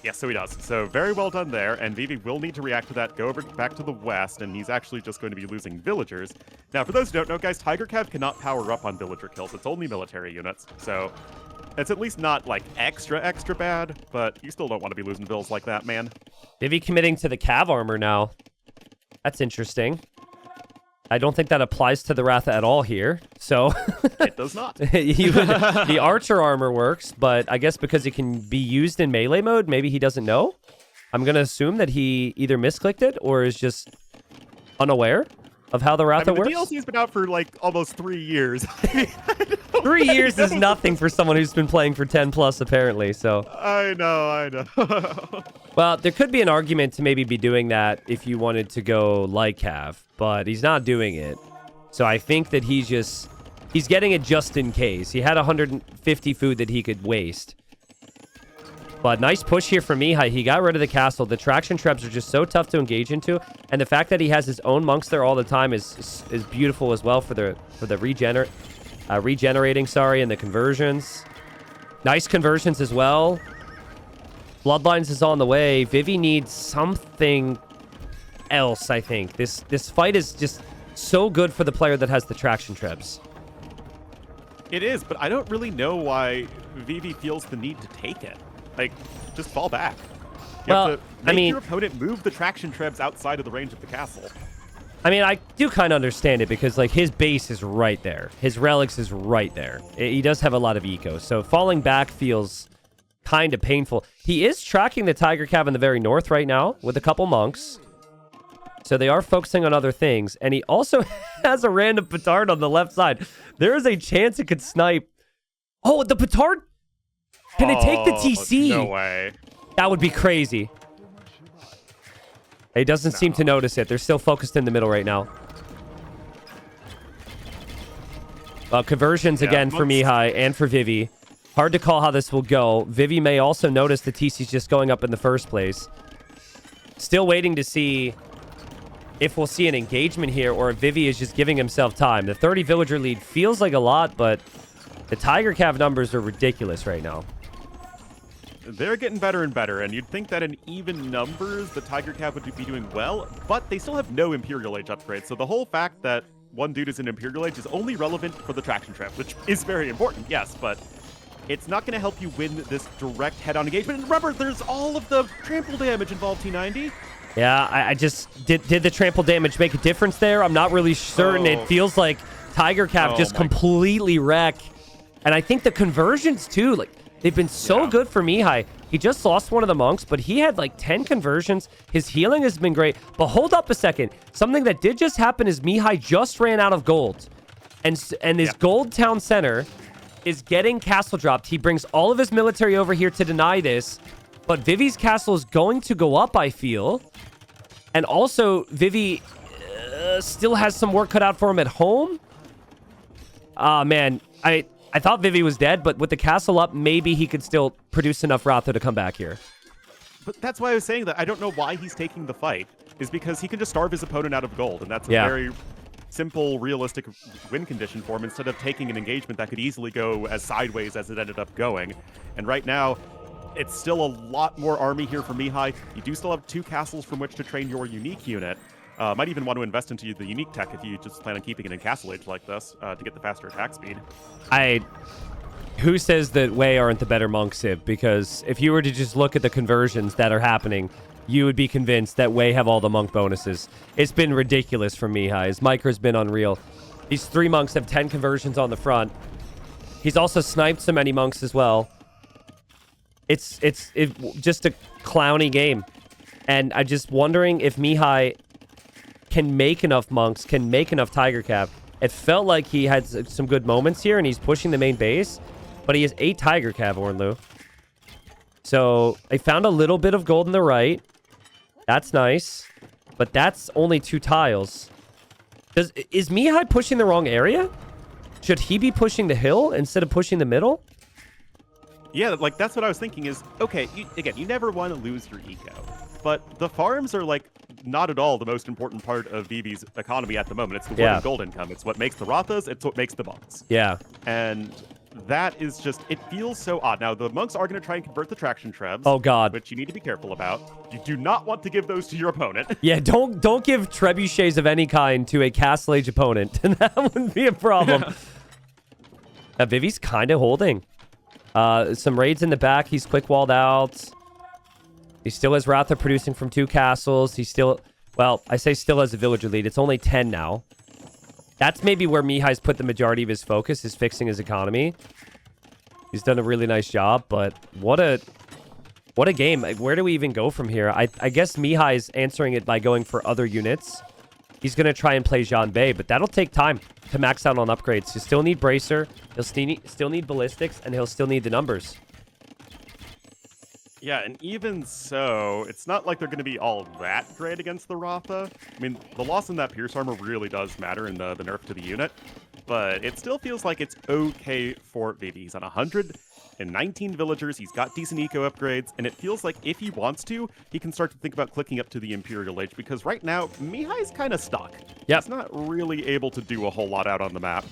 Yes, so he does. So very well done there, and Vivi will need to react to that, go over back to the west, and he's actually just going to be losing villagers. Now, for those who don't know, guys, Tiger Cav cannot power up on villager kills. It's only military units, so it's at least not, like, extra bad, but you still don't want to be losing vills like that, man. Vivy committing to the Cav armor now. That's interesting. I don't think that applies to the Ratha at all here, so... It does not. The archer armor works, but I guess because it can be used in melee mode, maybe he doesn't know. I'm going to assume that he either misclicked it or is just unaware of how the Ratha works. The DLC's been out for, like, almost 3 years. 3 years is nothing for someone who's been playing for 10 plus, apparently, so... I know. Well, there could be an argument to maybe be doing that if you wanted to go like Cav, but he's not doing it. So I think that he's getting it just in case. He had 150 food that he could waste. But nice push here from Mihai. He got rid of the castle. The traction traps are just so tough to engage into, and the fact that he has his own monks there all the time is beautiful as well for the regenerating, and the conversions. Nice conversions as well. Bloodlines is on the way. Vivy needs something else, I think. This fight is just so good for the player that has the traction trebs. It is, but I don't really know why Vivi feels the need to take it. Like, just fall back. You have to make your opponent move the traction trebs outside of the range of the castle. I mean, I do kind of understand it because, like, his base is right there. His relics is right there. He does have a lot of eco, so falling back feels kind of painful. He is tracking the Tiger Cav in the very north right now with a couple monks. So they are focusing on other things. And he also has a random petard on the left side. There is a chance it could snipe. Oh, the petard? Can it take the TC? No way. That would be crazy. He doesn't seem to notice it. They're still focused in the middle right now. Conversions again for Mihai and for Vivy. Hard to call how this will go. Vivy may also notice the TC's just going up in the first place. Still waiting to see if we'll see an engagement here or if Vivy is just giving himself time. The 30 villager lead feels like a lot, but the Tiger Cav numbers are ridiculous right now. they're getting better and better, and you'd think that in even numbers, the Tiger Cav would be doing well, but they still have no Imperial Age upgrades, so the whole fact that one dude is in Imperial Age is only relevant for the traction trap, which is very important, yes, but it's not going to help you win this direct head-on engagement. And remember, there's all of the trample damage involved, T90. Yeah, I just... Did the trample damage make a difference there? I'm not really certain. It feels like Tiger Cav just completely wreck. And I think the conversions, too, like, they've been so good for Mihai. He just lost one of the monks, but he had like 10 conversions. His healing has been great. But hold up a second. Something that did just happen is Mihai just ran out of gold. And his gold town center is getting castle dropped. He brings all of his military over here to deny this. But Vivi's castle is going to go up, I feel. And also, Vivi still has some work cut out for him at home. Ah, man. I thought Vivi was dead, but with the castle up, maybe he could still produce enough Ratha to come back here. But that's why I was saying that I don't know why he's taking the fight, is because he can just starve his opponent out of gold, and that's a very simple, realistic win condition for him, instead of taking an engagement that could easily go as sideways as it ended up going. And right now, it's still a lot more army here for Mihai. You do still have 2 castles from which to train your unique unit. Might even want to invest into the unique tech if you just plan on keeping it in castle age like this to get the faster attack speed. Who says that Wei aren't the better monk civ? Because if you were to just look at the conversions that are happening, you would be convinced that Wei have all the monk bonuses. It's been ridiculous for Mihai. His micro's been unreal. These 3 monks have 10 conversions on the front. He's also sniped so many monks as well. It's just a clowny game. And I'm just wondering if Mihai can make enough monks, can make enough Tiger Cav. It felt like he had some good moments here, and he's pushing the main base, but he has 8 Tiger Cav, Ornlu. So I found a little bit of gold in the right. That's nice, but that's only 2 tiles. Is Mihai pushing the wrong area? Should he be pushing the hill instead of pushing the middle? Yeah, like, that's what I was thinking is, okay, again, you never want to lose your eco, but the farms are, like, not at all the most important part of Vivi's economy at the moment. It's the wood and gold income. It's what makes the Rathas. It's what makes the monks. Yeah. And that is just, it feels so odd. Now, the monks are going to try and convert the traction trebs. Oh, God. Which you need to be careful about. You do not want to give those to your opponent. Yeah, don't give trebuchets of any kind to a castle age opponent. That wouldn't be a problem. Now, Vivi's kind of holding. Some raids in the back. He's quick walled out. He still has Ratha producing from 2 castles. He still... Well, I say still has a villager lead. It's only 10 now. That's maybe where Mihai's put the majority of his focus, is fixing his economy. He's done a really nice job, but what a game. Like, where do we even go from here? I guess Mihai's answering it by going for other units. He's going to try and play Jean Bei, but that'll take time to max out on upgrades. He'll still need Bracer. He'll still need Ballistics, and he'll still need the numbers. Yeah, and even so, it's not like they're going to be all that great against the Ratha. I mean, the loss in that Pierce armor really does matter in the nerf to the unit, but it still feels like it's okay for Vivi. He's on 119 villagers, he's got decent eco upgrades, and it feels like if he wants to, he can start to think about clicking up to the Imperial Age, because right now, Mihai's kind of stuck. He's not really able to do a whole lot out on the map.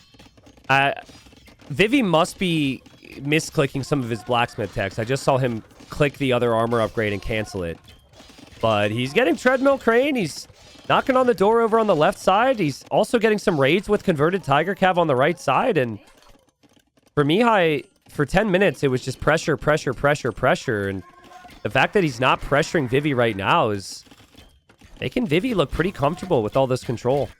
Vivi must be misclicking some of his blacksmith techs. I just saw him click the other armor upgrade and cancel it. But he's getting treadmill crane. He's knocking on the door over on the left side. He's also getting some raids with converted Tiger Cav on the right side. And for Mihai, for 10 minutes, it was just pressure, pressure, pressure, pressure. And the fact that he's not pressuring Vivi right now is making Vivi look pretty comfortable with all this control.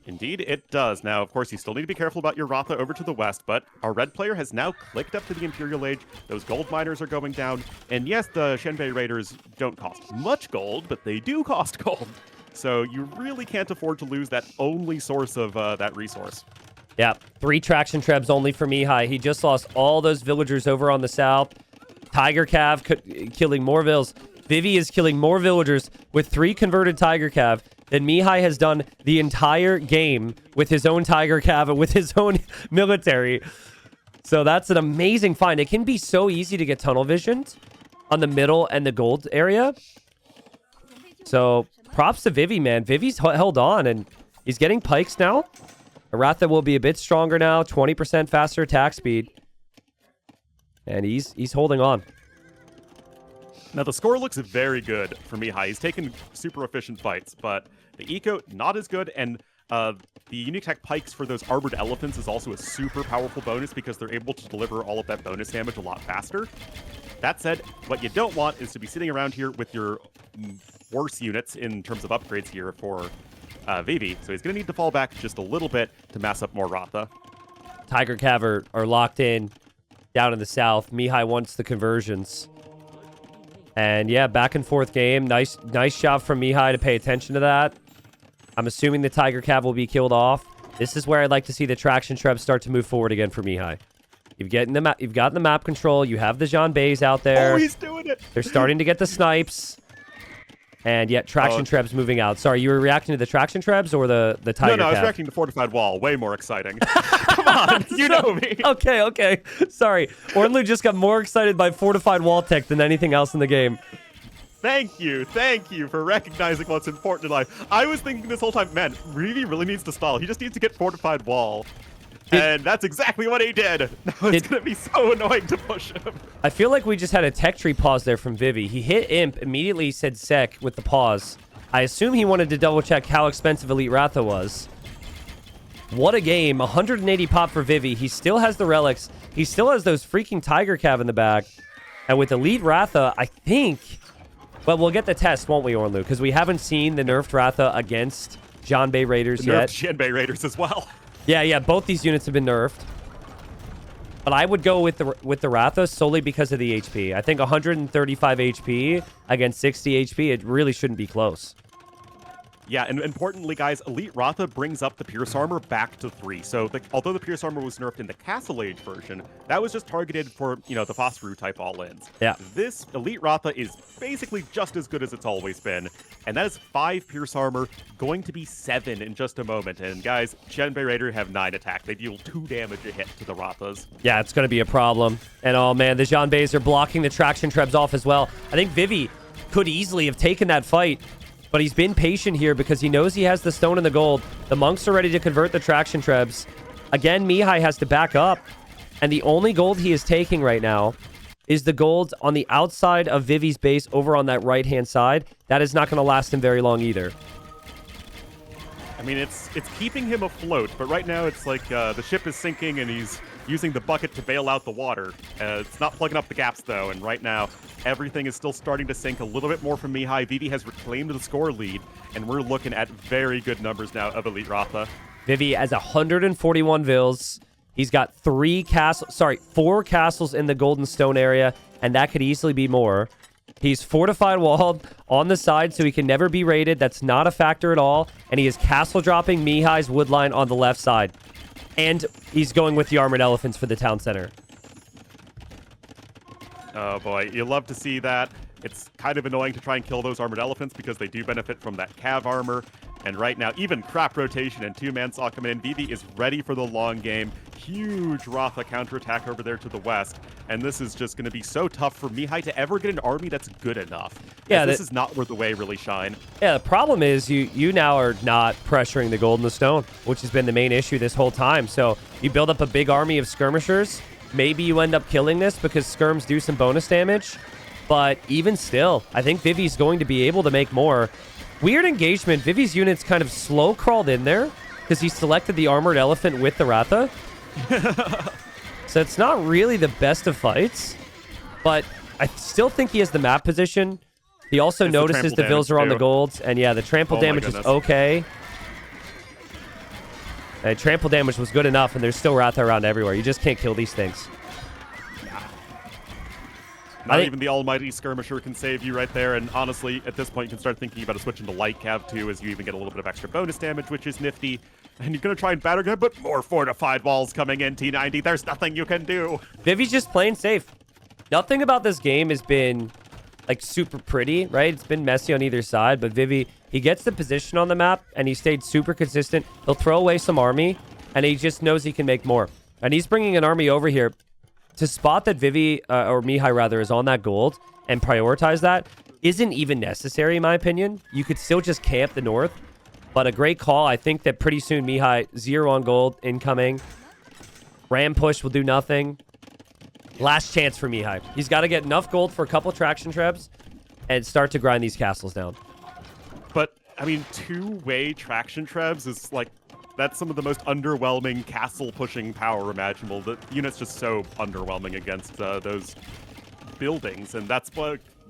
Indeed, it does. Now, of course, you still need to be careful about your Ratha over to the west, but our red player has now clicked up to the Imperial Age. Those gold miners are going down. And yes, the Shenbei Raiders don't cost much gold, but they do cost gold. So you really can't afford to lose that only source of that resource. Yeah, 3 traction trebs only for Mihai. He just lost all those villagers over on the south. Tiger Cav killing more vills. Vivi is killing more villagers with 3 converted Tiger Cav than Mihai has done the entire game with his own Tiger Cav and with his own military. So that's an amazing find. It can be so easy to get tunnel visioned on the middle and the gold area. So props to Vivi, man. Vivi's held on, and he's getting pikes now. Aratha will be a bit stronger now, 20% faster attack speed. And he's holding on. Now, the score looks very good for Mihai. He's taken super efficient fights, but the eco, not as good, and the unique tech pikes for those armored elephants is also a super powerful bonus because they're able to deliver all of that bonus damage a lot faster. That said, what you don't want is to be sitting around here with your worse units in terms of upgrades here for Vivy, so he's going to need to fall back just a little bit to mess up more Ratha. Tiger Cav are locked in down in the south. Mihai wants the conversions. And yeah, back and forth game. Nice job from Mihai to pay attention to that. I'm assuming the Tiger Cav will be killed off. This is where I'd like to see the traction trebs start to move forward again for Mihai. You've gotten the map control. You have the Jean Bays out there. Oh, he's doing it. They're starting to get the snipes. And yet traction trebs moving out. Sorry, you were reacting to the traction trebs or the Tiger Cav? No, I was reacting to fortified wall. Way more exciting. Come on, you know me. Okay. Sorry. Ornlu just got more excited by fortified wall tech than anything else in the game. Thank you for recognizing what's important in life. I was thinking this whole time, man, Vivi really needs to stall. He just needs to get fortified wall. And that's exactly what he did. Now it's going to be so annoying to push him. I feel like we just had a tech tree pause there from Vivy. He hit Imp, immediately said Sec with the pause. I assume he wanted to double check how expensive Elite Ratha was. What a game. 180 pop for Vivy. He still has the relics. He still has those freaking Tiger Cav in the back. And with Elite Ratha, I think... Well, we'll get the test, won't we, Ornlu? Because we haven't seen the nerfed Ratha against Jeonbei Raiders yet. Nerfed Jeonbei Raiders as well. Yeah. Both these units have been nerfed. But I would go with the Ratha solely because of the HP. I think 135 HP against 60 HP, it really shouldn't be close. Yeah, and importantly, guys, Elite Ratha brings up the Pierce Armor back to 3. So, although the Pierce Armor was nerfed in the Castle Age version, that was just targeted for, the Phosphorus type all-ins. Yeah. This Elite Ratha is basically just as good as it's always been, and that is 5 Pierce Armor, going to be 7 in just a moment. And guys, Jeonbei Raider have 9 attack. They deal 2 damage a hit to the Rathas. Yeah, it's going to be a problem. And oh man, the Jeonbeis are blocking the traction trebs off as well. I think Vivy could easily have taken that fight. But he's been patient here because he knows he has the stone and the gold. The monks are ready to convert the traction trebs. Again, Mihai has to back up. And the only gold he is taking right now is the gold on the outside of Vivy's base over on that right-hand side. That is not going to last him very long either. I mean, it's keeping him afloat, but right now it's like the ship is sinking and he's using the bucket to bail out the water. It's not plugging up the gaps, though, and right now everything is still starting to sink a little bit more from Mihai. Vivi has reclaimed the score lead, and we're looking at very good numbers now of Elite Ratha. Vivi has 141 vills. He's got 4 castles in the Golden Stone area, and that could easily be more. He's fortified walled on the side so he can never be raided. That's not a factor at all. And he is castle dropping Mihai's woodline on the left side. And he's going with the armored elephants for the town center. Oh boy, you love to see that. It's kind of annoying to try and kill those armored elephants because they do benefit from that cav armor. And right now, even crap rotation and 2-man saw coming in. Vivi is ready for the long game. Huge Ratha counterattack over there to the west. And this is just going to be so tough for Mihai to ever get an army that's good enough. Yeah, this is not where the way really shine. Yeah, the problem is you now are not pressuring the gold and the stone, which has been the main issue this whole time. So you build up a big army of skirmishers. Maybe you end up killing this because skirms do some bonus damage. But even still, I think Vivi's going to be able to make more. Weird engagement. Vivi's units kind of slow crawled in there because he selected the armored elephant with the Ratha. So it's not really the best of fights, but I still think he has the map position. He also notices the vills are on the golds, and yeah, the trample damage is okay. And trample damage was good enough, and there's still Ratha around everywhere. You just can't kill these things. Not even the almighty skirmisher can save you right there, and honestly, at this point, you can start thinking about a switch into light cav too, as you even get a little bit of extra bonus damage, which is nifty. And you're going to try and batter him, but more fortified walls coming in, T90. There's nothing you can do. Vivi's just playing safe. Nothing about this game has been, like, super pretty, right? It's been messy on either side, but Vivi, he gets the position on the map, and he stayed super consistent. He'll throw away some army, and he just knows he can make more. And he's bringing an army over here to spot that Vivi, or Mihai rather, is on that gold and prioritize that isn't even necessary, in my opinion. You could still just camp the north, but a great call. I think that pretty soon Mihai, 0 on gold incoming. Ram push will do nothing. Last chance for Mihai. He's got to get enough gold for a couple traction trebs and start to grind these castles down. But, I mean, two-way traction trebs is, like, that's some of the most underwhelming castle-pushing power imaginable. The unit's just so underwhelming against those buildings, and that's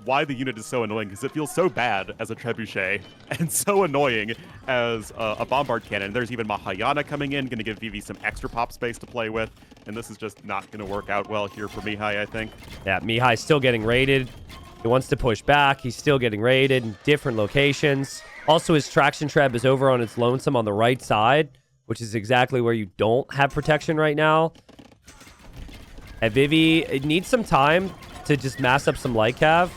why the unit is so annoying, because it feels so bad as a trebuchet and so annoying as a bombard cannon. There's even Mahayana coming in, going to give Vivi some extra pop space to play with, and this is just not going to work out well here for Mihai, I think. Yeah, Mihai's still getting raided. He wants to push back. He's still getting raided in different locations. Also, his traction treb is over on its lonesome on the right side, which is exactly where you don't have protection right now. And Vivi, it needs some time to just mass up some light cav.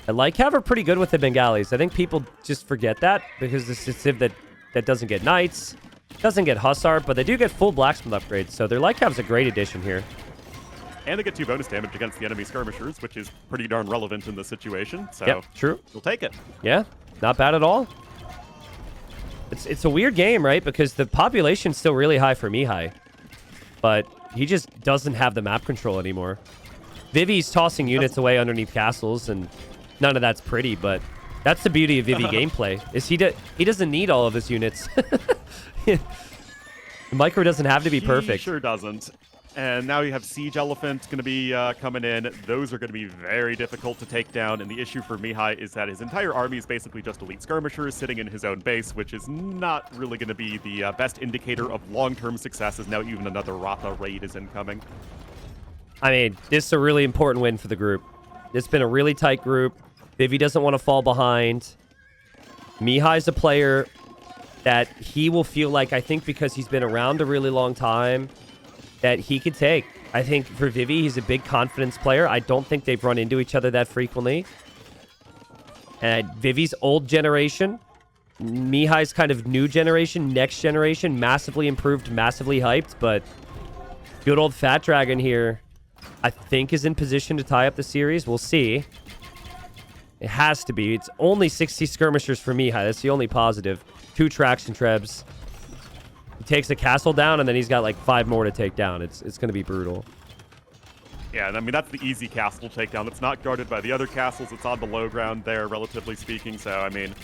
And light cav are pretty good with the Bengalis. I think people just forget that because this is a civ that doesn't get knights, doesn't get hussar, but they do get full blacksmith upgrades. So their light cav's a great addition here. And they get 2 bonus damage against the enemy skirmishers, which is pretty darn relevant in this situation. So yep, true. We'll take it. Yeah, not bad at all. It's a weird game, right? Because the population's still really high for Mihai. But he just doesn't have the map control anymore. Vivi's tossing units away underneath castles, and none of that's pretty, but that's the beauty of Vivi gameplay, is he doesn't need all of his units. The micro doesn't have to be perfect. He sure doesn't. And now you have Siege Elephant going to be coming in. Those are going to be very difficult to take down. And the issue for Mihai is that his entire army is basically just elite skirmishers sitting in his own base, which is not really going to be the best indicator of long-term success, as now even another Ratha raid is incoming. I mean, this is a really important win for the group. It's been a really tight group. Vivi doesn't want to fall behind. Mihai's a player that he will feel like, I think because he's been around a really long time, that he could take. I think for Vivi, he's a big confidence player. I don't think they've run into each other that frequently. And Vivi's old generation, Mihai's kind of new generation, next generation, massively improved, massively hyped, but good old Fat Dragon here, I think is in position to tie up the series. We'll see. It has to be. It's only 60 skirmishers for Mihai. That's the only positive. 2 traction trebs. He takes the castle down, and then he's got like 5 more to take down. It's going to be brutal. Yeah, and I mean, that's the easy castle takedown. It's not guarded by the other castles. It's on the low ground there, relatively speaking. So, I mean,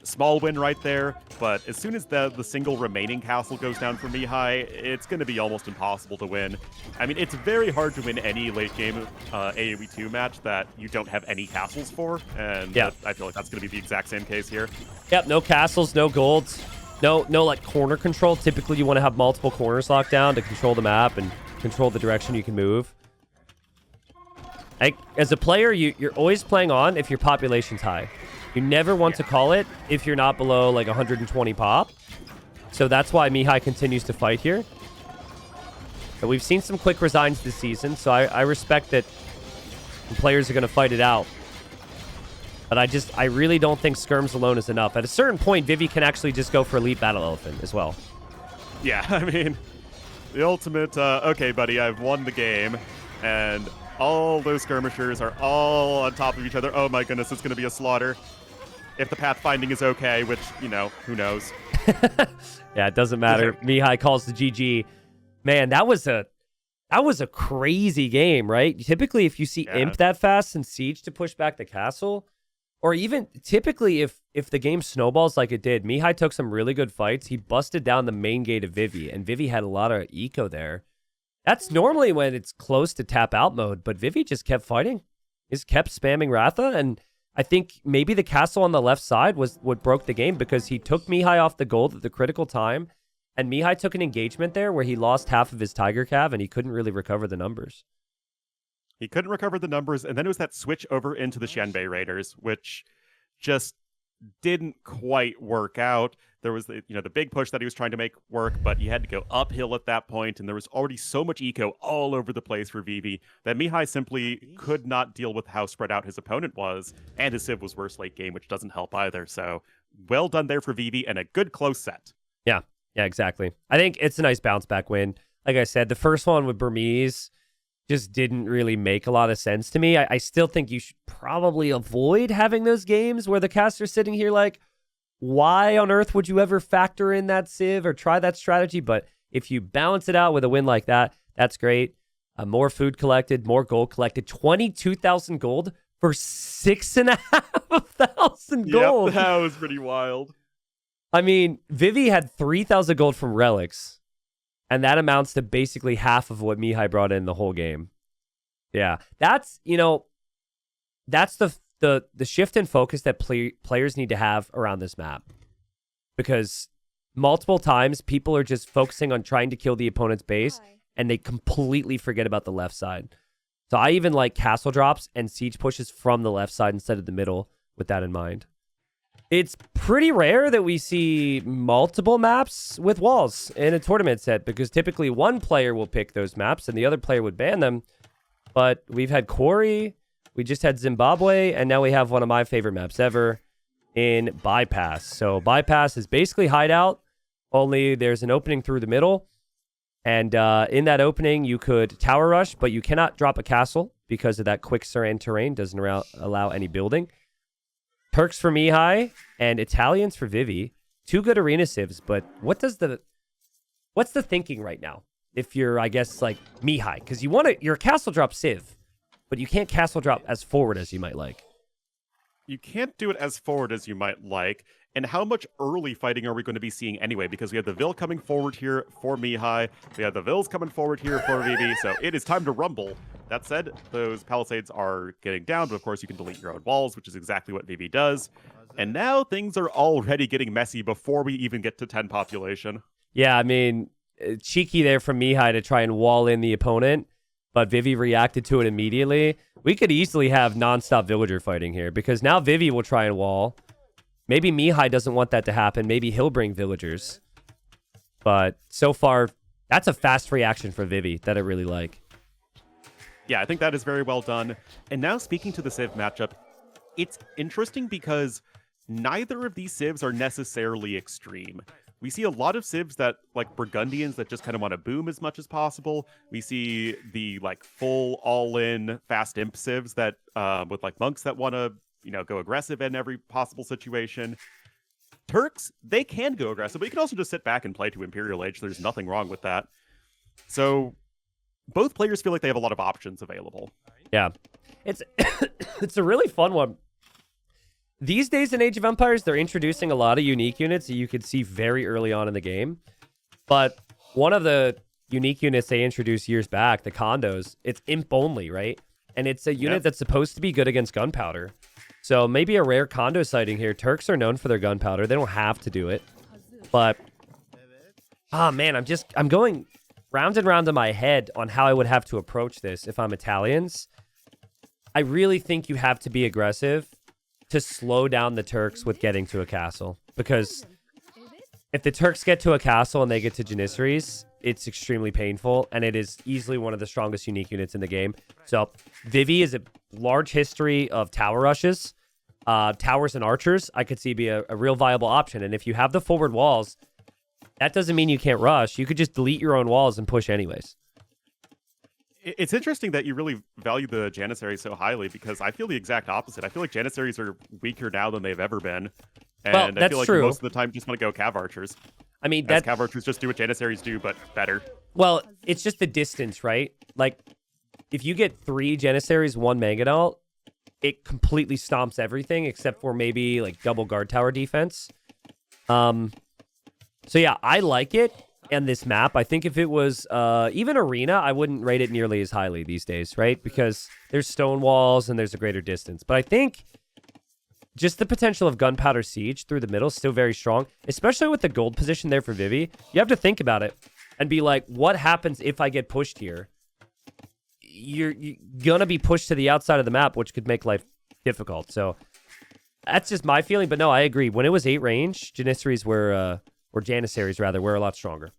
small win right there. But as soon as the single remaining castle goes down for Mihai, it's going to be almost impossible to win. I mean, it's very hard to win any late-game AoE 2 match that you don't have any castles for. And yeah, I feel like that's going to be the exact same case here. Yep, no castles, no golds. No, like corner control. Typically, you want to have multiple corners locked down to control the map and control the direction you can move. As a player, you're always playing on if your population's high. You never want to call it if you're not below like 120 pop. So that's why Mihai continues to fight here. But we've seen some quick resigns this season, so I respect that the players are going to fight it out. But I really don't think skirms alone is enough. At a certain point, Vivi can actually just go for Elite Battle Elephant as well. Yeah, I mean, the ultimate, okay, buddy, I've won the game, and all those skirmishers are all on top of each other. Oh my goodness, it's going to be a slaughter. If the pathfinding is okay, which, you know, who knows? Yeah, it doesn't matter. Mihai calls the GG. Man, that was a crazy game, right? Typically, if you see Imp that fast and Siege to push back the castle, or even typically if the game snowballs like it did, Mihai took some really good fights. He busted down the main gate of Vivi, and Vivi had a lot of eco there. That's normally when it's close to tap out mode, but Vivi just kept fighting. He just kept spamming Ratha, and I think maybe the castle on the left side was what broke the game, because he took Mihai off the gold at the critical time, and Mihai took an engagement there where he lost half of his Tiger Cav, and he couldn't really recover the numbers. He couldn't recover the numbers, and then it was that switch over into the Shenbei Raiders, which just didn't quite work out. There was the big push that he was trying to make work, but he had to go uphill at that point, and there was already so much eco all over the place for Vivi that Mihai simply could not deal with how spread out his opponent was, and his Civ was worse late game, which doesn't help either. So well done there for Vivi, and a good close set. Yeah, exactly. I think it's a nice bounce back win. Like I said, the first one with Burmese just didn't really make a lot of sense to me. I still think you should probably avoid having those games where the caster's sitting here like, why on earth would you ever factor in that Civ or try that strategy? But if you balance it out with a win like that, that's great. More food collected, more gold collected. 22,000 gold for 6,500 gold. Yep, that was pretty wild. I mean, Vivy had 3,000 gold from relics, and that amounts to basically half of what Mihai brought in the whole game. Yeah, that's, that's the shift in focus that players need to have around this map. Because multiple times, people are just focusing on trying to kill the opponent's base, and they completely forget about the left side. So I even like castle drops and siege pushes from the left side instead of the middle with that in mind. It's pretty rare that we see multiple maps with walls in a tournament set because typically one player will pick those maps and the other player would ban them. But we've had Quarry, we just had Zimbabwe, and now we have one of my favorite maps ever in Bypass. So Bypass is basically hideout, only there's an opening through the middle. And in that opening, you could tower rush, but you cannot drop a castle because of that quick Saran terrain doesn't allow any building. Turks for Mihai and Italians for Vivy. Two good arena civs, but what's the thinking right now? If you're, I guess, like Mihai, because you're a castle drop civ, but you can't castle drop as forward as you might like. You can't do it as forward as you might like. And how much early fighting are we going to be seeing anyway? Because we have the Vil coming forward here for Mihai. We have the Vils coming forward here for Vivi. So it is time to rumble. That said, those palisades are getting down, but of course you can delete your own walls, which is exactly what Vivi does. And now things are already getting messy before we even get to 10 population. Yeah, I mean, cheeky there from Mihai to try and wall in the opponent, but Vivi reacted to it immediately. We could easily have nonstop villager fighting here because now Vivi will try and wall. Maybe Mihai doesn't want that to happen. Maybe he'll bring villagers. But so far, that's a fast reaction for Vivi that I really like. Yeah, I think that is very well done. And now speaking to the Civ matchup, it's interesting because neither of these Civs are necessarily extreme. We see a lot of Civs that, like Burgundians, that just kind of want to boom as much as possible. We see the, like, full, all-in, fast imp Civs that, with, like, monks that want to, go aggressive in every possible situation. Turks, they can go aggressive, but you can also just sit back and play to Imperial Age. There's nothing wrong with that. So both players feel like they have a lot of options available. Yeah. It's it's a really fun one. These days in Age of Empires, they're introducing a lot of unique units that you could see very early on in the game. But one of the unique units they introduced years back, the condos, it's imp only, right? And it's a unit that's supposed to be good against gunpowder. So maybe a rare condo sighting here. Turks are known for their gunpowder. They don't have to do it. But, man, I'm going round and round in my head on how I would have to approach this if I'm Italians. I really think you have to be aggressive to slow down the Turks with getting to a castle. Because if the Turks get to a castle and they get to Janissaries, it's extremely painful, and it is easily one of the strongest unique units in the game. So Vivi is a large history of tower rushes. Towers and archers, I could see be a real viable option. And if you have the forward walls, that doesn't mean you can't rush. You could just delete your own walls and push anyways. It's interesting that you really value the Janissaries so highly, because I feel the exact opposite. I feel like Janissaries are weaker now than they've ever been. And well, I that's feel like true. most of the time you just want to go Cav Archers. I mean, Cav Archers just do what Janissaries do, but better. Well, it's just the distance, right? Like, if you get 3 Janissaries, 1 Mangonel, it completely stomps everything except for maybe, like, double guard tower defense. So, yeah, I like it. And this map, I think if it was even Arena, I wouldn't rate it nearly as highly these days, right? Because there's stone walls and there's a greater distance. But I think just the potential of Gunpowder Siege through the middle is still very strong, especially with the gold position there for Vivi. You have to think about it and be like, what happens if I get pushed here? You're going to be pushed to the outside of the map, which could make life difficult. So that's just my feeling. But no, I agree. When it was 8 range, Janissaries were Janissaries, rather, were a lot stronger.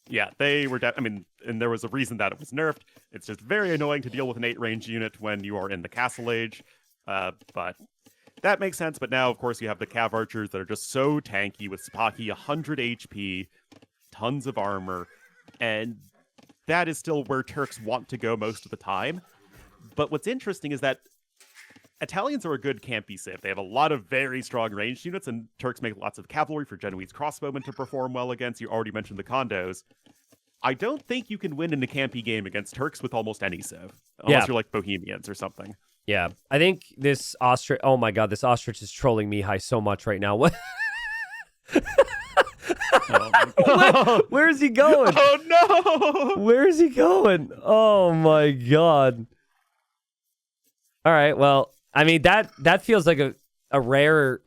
Yeah, they were, and there was a reason that it was nerfed. It's just very annoying to deal with an 8-range unit when you are in the Castle Age. But that makes sense. But now, of course, you have the Cav Archers that are just so tanky with Sapaki, 100 HP, tons of armor. And that is still where Turks want to go most of the time. But what's interesting is that Italians are a good campy civ. They have a lot of very strong ranged units, and Turks make lots of cavalry for Genoese crossbowmen to perform well against. You already mentioned the condos. I don't think you can win in a campy game against Turks with almost any civ, unless you're like Bohemians or something. Yeah, I think this ostrich. Oh my god, this ostrich is trolling Mihai so much right now. What? Oh my God. Where is he going? Oh no! Where is he going? Oh my god. All right, well, I mean that feels like a rare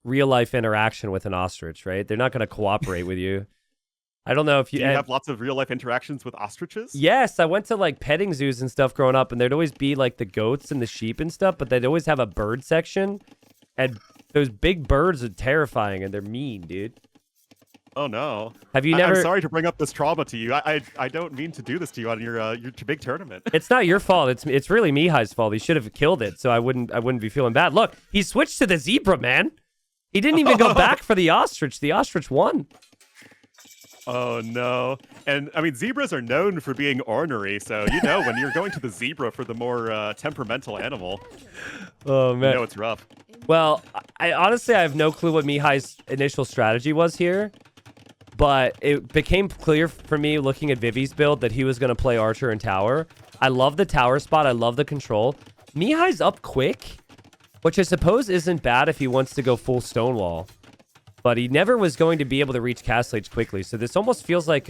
real life interaction with an ostrich, right? They're not going to cooperate with you. I don't know if you, Do you have lots of real life interactions with ostriches? Yes, I went to like petting zoos and stuff growing up, and there'd always be like the goats and the sheep and stuff, but they'd always have a bird section, and those big birds are terrifying and they're mean, dude. Oh no! Have you never? I'm sorry to bring up this trauma to you. I don't mean to do this to you on your big tournament. It's not your fault. It's really Mihai's fault. He should have killed it, so I wouldn't be feeling bad. Look, he switched to the zebra, man. He didn't even go back for the ostrich. The ostrich won. Oh no! And I mean, zebras are known for being ornery, so when you're going to the zebra for the more temperamental animal, Oh man, it's rough. Well, I honestly have no clue what Mihai's initial strategy was here, but it became clear for me looking at Vivi's build that he was going to play Archer and Tower. I love the Tower spot. I love the control. Mihai's up quick, which I suppose isn't bad if he wants to go full Stonewall, but he never was going to be able to reach Castle Age quickly. So this almost feels like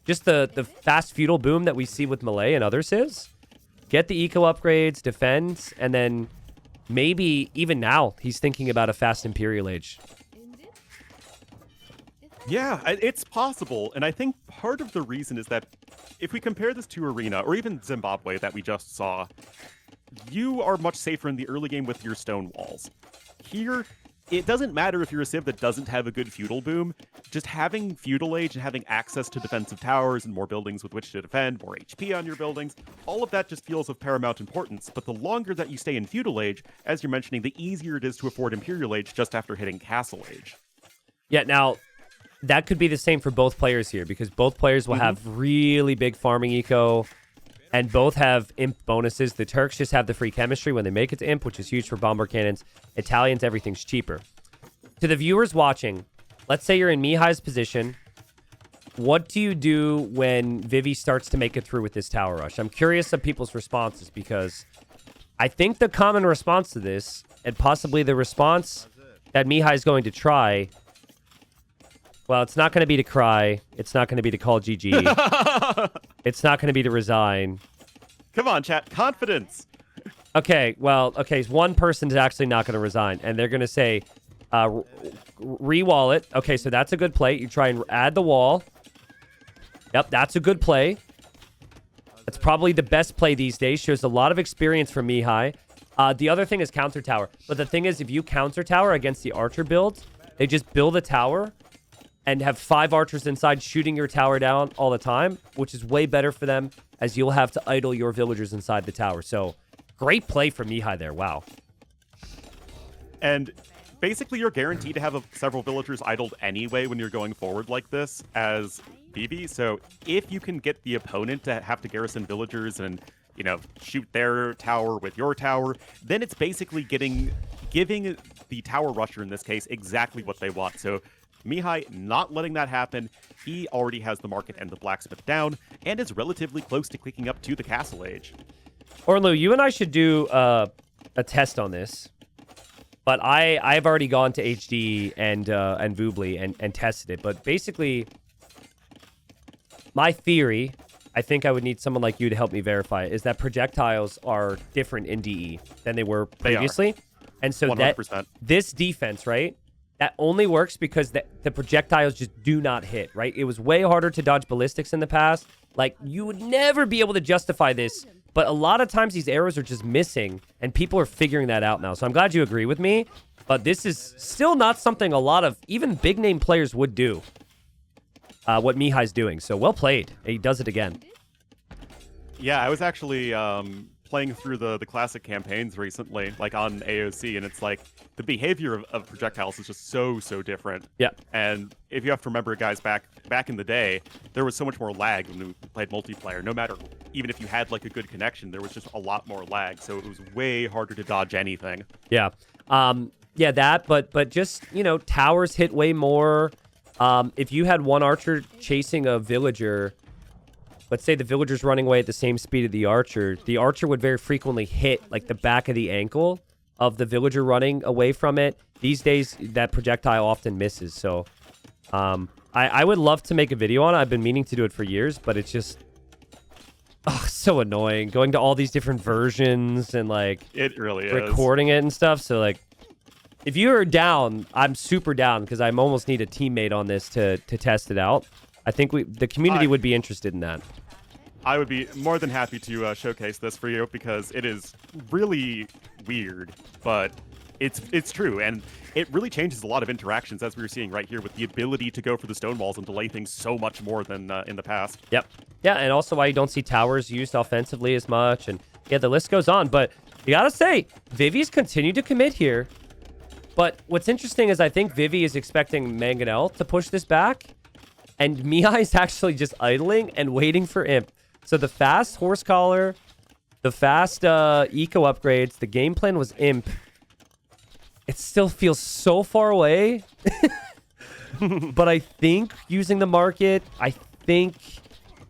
just the fast feudal boom that we see with Malay and other civs. Get the eco upgrades, defend, and then maybe even now he's thinking about a fast Imperial Age. Yeah, it's possible, and I think part of the reason is that if we compare this to Arena, or even Zimbabwe that we just saw, you are much safer in the early game with your stone walls. Here, it doesn't matter if you're a civ that doesn't have a good feudal boom, just having feudal age and having access to defensive towers and more buildings with which to defend, more HP on your buildings, all of that just feels of paramount importance, but the longer that you stay in feudal age, as you're mentioning, the easier it is to afford Imperial Age just after hitting Castle Age. Yeah, now that could be the same for both players here, because both players will have really big farming eco, and both have imp bonuses. The Turks just have the free chemistry when they make it to imp, which is huge for bomber cannons. Italians, everything's cheaper. To the viewers watching, let's say you're in Mihai's position. What do you do when Vivi starts to make it through with this tower rush? I'm curious of people's responses, because I think the common response to this, and possibly the response that Mihai's going to try, well, it's not going to be to cry. It's not going to be to call GG. It's not going to be to resign. Come on, chat. Confidence. Okay, well, okay, one person is actually not going to resign, and they're going to say, re-wall it. Okay, so that's a good play. You try and add the wall. Yep, that's a good play. That's probably the best play these days. Shows a lot of experience from Mihai. The other thing is counter tower. But the thing is, if you counter tower against the archer build, they just build a tower and have 5 archers inside shooting your tower down all the time, which is way better for them, as you'll have to idle your villagers inside the tower. So, great play from Mihai there. Wow. And basically, you're guaranteed to have several villagers idled anyway when you're going forward like this as Vivi. So if you can get the opponent to have to garrison villagers and, shoot their tower with your tower, then it's basically giving the tower rusher, in this case, exactly what they want. So Mihai not letting that happen. He already has the market and the blacksmith down and is relatively close to clicking up to the Castle Age. Orlu, you and I should do a test on this. But I've already gone to HD and Voobly and tested it. But basically, my theory, I think I would need someone like you to help me verify it, is that projectiles are different in DE than they were previously. And so 100%. This defense, right, that only works because the projectiles just do not hit, right? It was way harder to dodge ballistics in the past. Like, you would never be able to justify this. But a lot of times these arrows are just missing, and people are figuring that out now. So I'm glad you agree with me. But this is still not something a lot of even big-name players would do, what Mihai's doing. So well played. He does it again. Yeah, I was actually playing through the classic campaigns recently, like on AOC, and it's like the behavior of projectiles is just so different. Yeah. And if you have to remember, guys, back in the day, there was so much more lag when we played multiplayer. No matter, even if you had like a good connection, there was just a lot more lag, so it was way harder to dodge anything. Yeah. Yeah, that, but just, towers hit way more. If you had one archer chasing a villager, let's say the villager's running away at the same speed of the archer would very frequently hit like the back of the ankle of the villager running away from it. These days, that projectile often misses. So I would love to make a video on it. I've been meaning to do it for years, but it's just so annoying going to all these different versions and like it really is recording it and stuff. So like, if you're down, I'm super down because I almost need a teammate on this to test it out. I think the community would be interested in that. I would be more than happy to showcase this for you because it is really weird, but it's true, and it really changes a lot of interactions as we were seeing right here with the ability to go for the stone walls and delay things so much more than in the past. Yep. Yeah, and also why you don't see towers used offensively as much, and yeah, the list goes on. But you gotta say, Vivy's continued to commit here. But what's interesting is I think Vivy is expecting Mangonel to push this back, and Mihai is actually just idling and waiting for Imp. So the fast horse collar, the fast eco upgrades, the game plan was Imp. It still feels so far away. But I think using the market, I think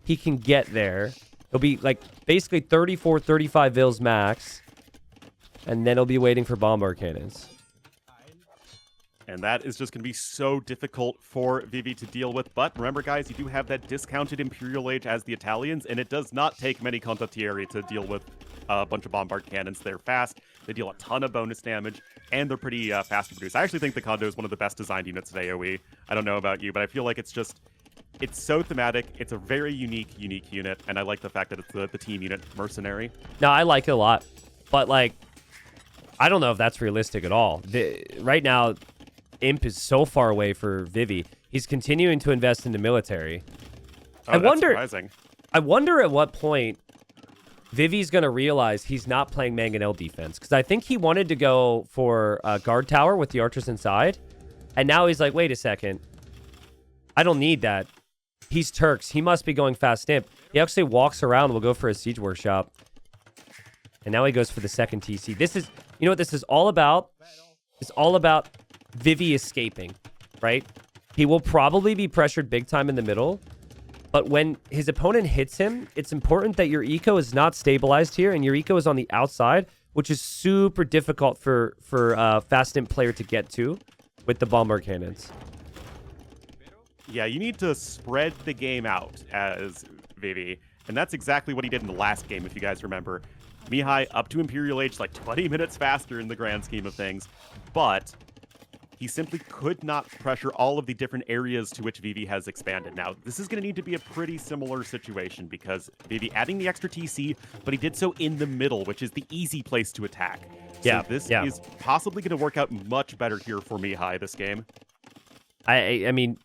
he can get there. It'll be like basically 34, 35 Vils max. And then he'll be waiting for bombard cannons. And that is just going to be so difficult for Vivi to deal with. But remember, guys, you do have that discounted Imperial Age as the Italians, and it does not take many condottieri to deal with a bunch of bombard cannons. They're fast, they deal a ton of bonus damage, and they're pretty fast to produce. I actually think the Kondo is one of the best designed units of AoE. I don't know about you, but I feel like it's so thematic. It's a very unique unit, and I like the fact that it's the team unit mercenary. No, I like it a lot. But, like, I don't know if that's realistic at all. Right now, Imp is so far away for Vivi. He's continuing to invest in the military. Oh, that's surprising. I wonder at what point Vivi's going to realize he's not playing Mangonel defense. Because I think he wanted to go for a guard tower with the archers inside. And now he's like, wait a second. I don't need that. He's Turks. He must be going fast Imp. He actually walks around. We'll go for a siege workshop. And now he goes for the second TC. This is, you know what this is all about? It's all about Vivi escaping, right? He will probably be pressured big time in the middle, but when his opponent hits him, it's important that your eco is not stabilized here and your eco is on the outside, which is super difficult for fast imp player to get to with the bombard cannons. Yeah, you need to spread the game out as Vivi, and that's exactly what he did in the last game, if you guys remember. Mihai up to Imperial Age like 20 minutes faster in the grand scheme of things, but he simply could not pressure all of the different areas to which Vivi has expanded. Now, this is going to need to be a pretty similar situation because Vivi adding the extra TC, but he did so in the middle, which is the easy place to attack. So this is possibly going to work out much better here for Mihai this game. I mean,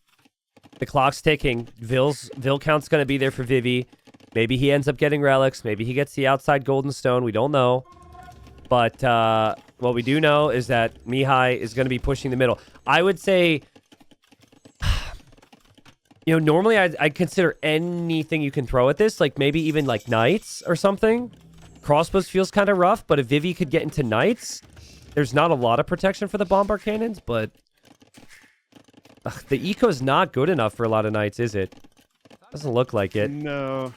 the clock's ticking. Vil count's going to be there for Vivi. Maybe he ends up getting relics. Maybe he gets the outside golden stone. We don't know. But what we do know is that Mihai is going to be pushing the middle. I would say, you know, normally I'd consider anything you can throw at this, like maybe even like knights or something. Crossbows feels kind of rough, but if Vivi could get into knights, there's not a lot of protection for the bombard cannons, but the eco is not good enough for a lot of knights, is it? Doesn't look like it. No.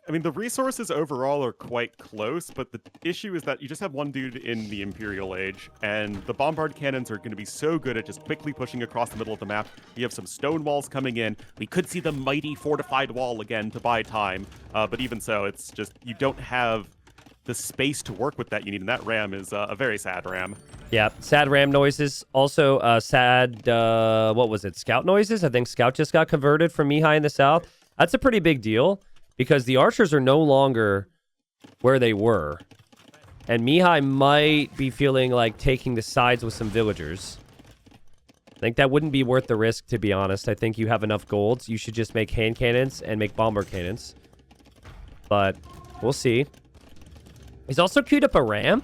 I mean, the resources overall are quite close, but the issue is that you just have one dude in the Imperial Age, and the bombard cannons are going to be so good at just quickly pushing across the middle of the map. You have some stone walls coming in. We could see the mighty fortified wall again to buy time, but even so, it's just you don't have the space to work with that you need, and that RAM is a very sad RAM. Yeah, sad RAM noises. Also, sad, what was it, scout noises? I think scout just got converted from Mihai in the south. That's a pretty big deal. Because the archers are no longer where they were. And Mihai might be feeling like taking the sides with some villagers. I think that wouldn't be worth the risk, to be honest. I think you have enough golds. You should just make hand cannons and make bombard cannons. But we'll see. He's also queued up a ram.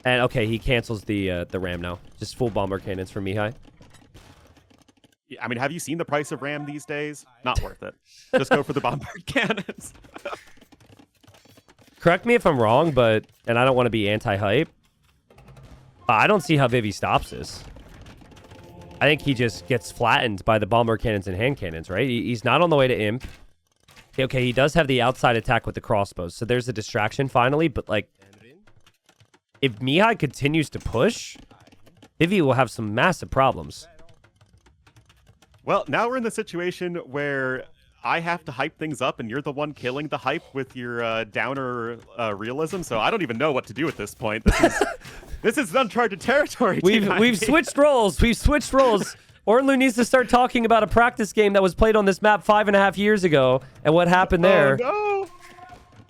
And okay, he cancels the ram now. Just full bombard cannons for Mihai. I mean, have you seen the price of RAM these days? Not worth it. Just go for the bombard cannons. Correct me if I'm wrong, but... And I don't want to be anti-hype. I don't see how Vivi stops this. I think he just gets flattened by the bombard cannons and hand cannons, right? He's not on the way to Imp. Okay, he does have the outside attack with the crossbows, so there's a distraction finally, but like, if Mihai continues to push, Vivy will have some massive problems. Well, now we're in the situation where I have to hype things up, and you're the one killing the hype with your downer realism. So I don't even know what to do at this point. This is uncharted territory. We've switched roles. We've switched roles. Ornlu needs to start talking about a practice game that was played on this map 5.5 years ago and what happened there. Oh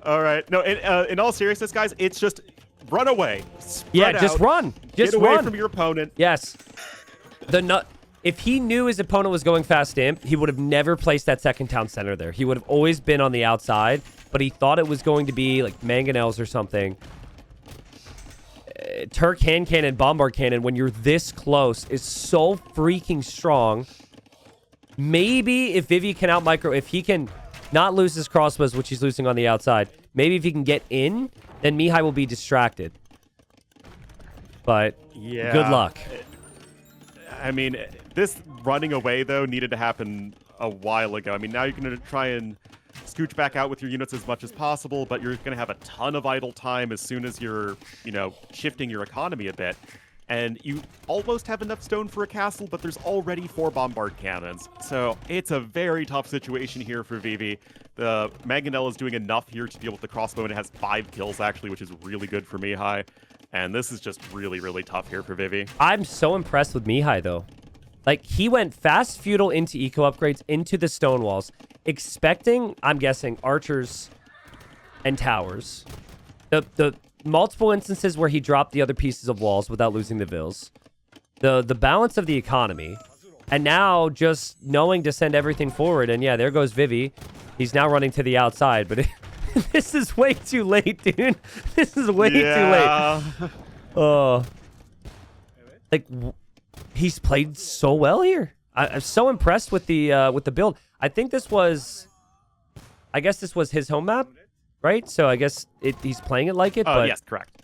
no! All right, no. In all seriousness, guys, it's just run away. Yeah, just run. Just get away run from your opponent. Yes. If he knew his opponent was going fast imp, he would have never placed that second town center there. He would have always been on the outside, but he thought it was going to be like mangonels or something. Turk hand cannon, bombard cannon, when you're this close, is so freaking strong. Maybe if Vivy can out micro, if he can not lose his crossbows, which he's losing on the outside, maybe if he can get in, then Mihai will be distracted. But yeah, good luck. I mean, this running away, though, needed to happen a while ago. I mean, now you're going to try and scooch back out with your units as much as possible, but you're going to have a ton of idle time as soon as you're, shifting your economy a bit. And you almost have enough stone for a castle, but there's already 4 bombard cannons. So it's a very tough situation here for Vivi. The Mangonel is doing enough here to deal with the crossbow, and it has 5 kills, actually, which is really good for Mihai. And this is just really, really tough here for Vivi. I'm so impressed with Mihai, though. Like, he went fast feudal into eco upgrades, into the stone walls, expecting, I'm guessing, archers and towers. The multiple instances where he dropped the other pieces of walls without losing the vills. The balance of the economy. And now just knowing to send everything forward. And yeah, there goes Vivy. He's now running to the outside, but this is way too late, dude. This is way too late. Oh. He's played so well here. I'm so impressed with the build. I think this was his home map, right? So I guess he's playing it like it. But yes, correct.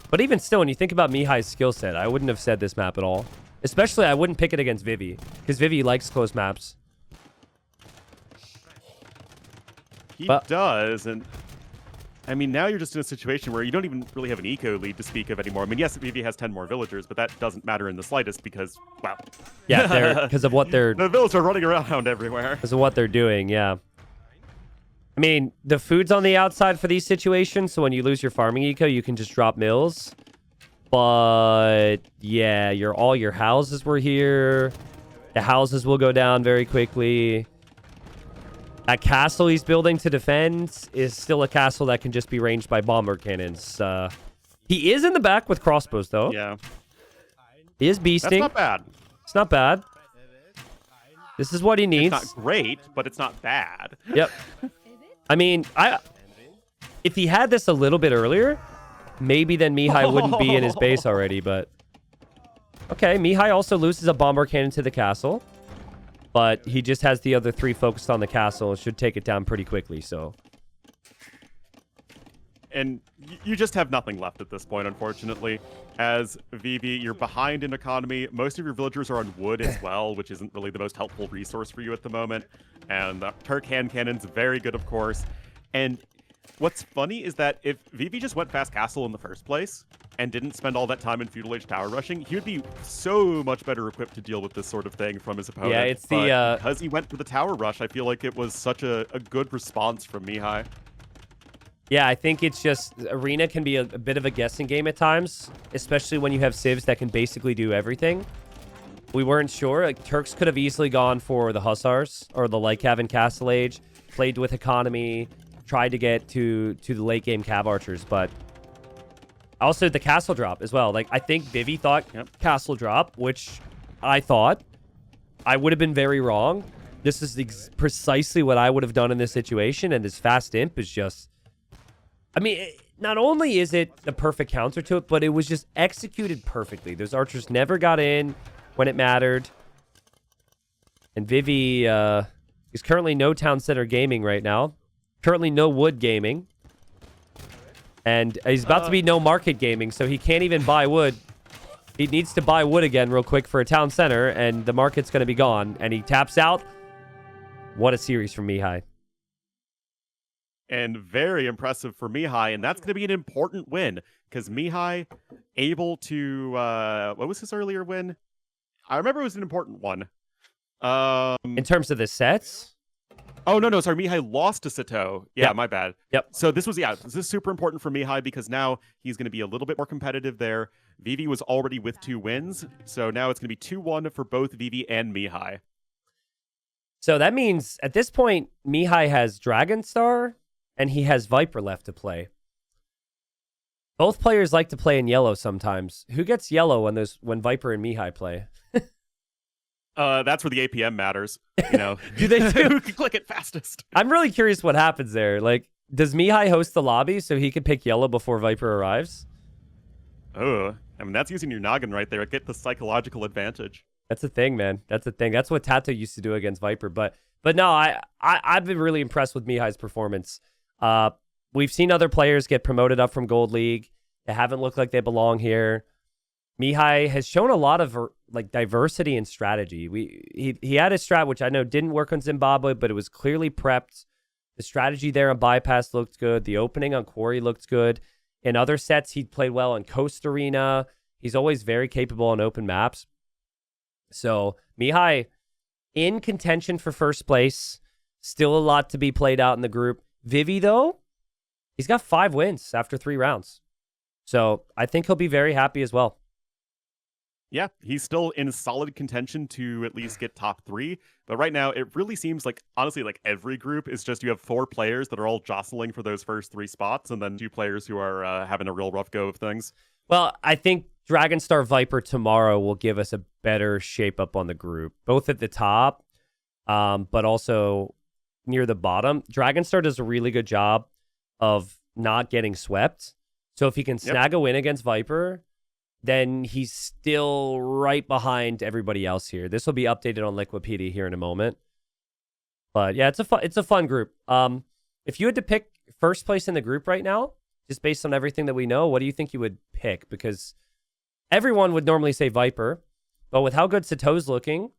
But even still, when you think about Mihai's skill set, I wouldn't have said this map at all. Especially, I wouldn't pick it against Vivy, because Vivy likes close maps. He does, and I mean, now you're just in a situation where you don't even really have an eco lead to speak of anymore. I mean, yes, Vivi has 10 more villagers, but that doesn't matter in the slightest because, well... Yeah, because of what they're... The villagers are running around everywhere. Because of what they're doing, yeah. I mean, the food's on the outside for these situations, so when you lose your farming eco, you can just drop mills. But, yeah, all your houses were here. The houses will go down very quickly. That castle he's building to defend is still a castle that can just be ranged by bomber cannons. He is in the back with crossbows, though. Yeah. He is beasting. That's not bad. It's not bad. This is what he needs. It's not great, but it's not bad. Yep. I mean, if he had this a little bit earlier, maybe then Mihai wouldn't be in his base already, but... Okay, Mihai also loses a bomber cannon to the castle. But he just has the other 3 focused on the castle and should take it down pretty quickly, so... And you just have nothing left at this point, unfortunately. As Vivi, you're behind in economy. Most of your villagers are on wood as well, which isn't really the most helpful resource for you at the moment. And the Turk hand cannon's very good, of course. And what's funny is that if Vivi just went fast castle in the first place and didn't spend all that time in feudal age tower rushing, he would be so much better equipped to deal with this sort of thing from his opponent. Yeah, it's but because he went for the tower rush, I feel like it was such a good response from Mihai. Yeah, I think it's just... Arena can be a bit of a guessing game at times, especially when you have civs that can basically do everything. We weren't sure. Like, Turks could have easily gone for the Hussars or the Lycav Castle Age, played with economy, tried to get to the late game Cav Archers, but also the castle drop as well. Like, I think Vivy thought castle drop, which I thought. I would have been very wrong. This is precisely what I would have done in this situation, and this fast imp is just... I mean, not only is it the perfect counter to it, but it was just executed perfectly. Those archers never got in when it mattered. And Vivy is currently no town center gaming right now. Currently no wood gaming. And he's about to be no market gaming, so he can't even buy wood. He needs to buy wood again real quick for a town center, and the market's going to be gone. And he taps out. What a series from Mihai. and very impressive for Mihai, and that's going to be an important win because Mihai able to what was his earlier win? I remember it was an important one. In terms of the sets? Oh, no, sorry. Mihai lost to Sato. Yeah, Yep. my bad. Yep. So this is super important for Mihai because now he's going to be a little bit more competitive there. Vivi was already with 2 wins, so now it's going to be 2-1 for both Vivi and Mihai. So that means at this point, Mihai has Dragon Star and he has Viper left to play. Both players like to play in yellow sometimes. Who gets yellow when Viper and Mihai play? That's where the APM matters. You know, Do they who can click it fastest? I'm really curious what happens there. Like, does Mihai host the lobby so he could pick yellow before Viper arrives? Oh, I mean, that's using your noggin right there. Get the psychological advantage. That's the thing, man. That's the thing. That's what Tato used to do against Viper. But no, I've been really impressed with Mihai's performance. We've seen other players get promoted up from Gold League. They haven't looked like they belong here. Mihai has shown a lot of like diversity in strategy. He had a strat which I know didn't work on Zimbabwe, but it was clearly prepped. The strategy there on Bypass looked good. The opening on Quarry looked good. In other sets, he played well on Coast Arena. He's always very capable on open maps. So Mihai in contention for first place. Still a lot to be played out in the group. Vivy, though, he's got 5 wins after 3 rounds. So I think he'll be very happy as well. Yeah, he's still in solid contention to at least get top 3. But right now, it really seems like, honestly, like every group is just you have 4 players that are all jostling for those first 3 spots, and then 2 players who are having a real rough go of things. Well, I think Dragon Star Viper tomorrow will give us a better shape up on the group, both at the top, but also near the bottom. Dragon Star does a really good job of not getting swept. So if he can snag a win against Viper, then he's still right behind everybody else here. This will be updated on Liquipedia here in a moment. But yeah, it's a fun group. If you had to pick first place in the group right now, just based on everything that we know, what do you think you would pick? Because everyone would normally say Viper, but with how good Sato's looking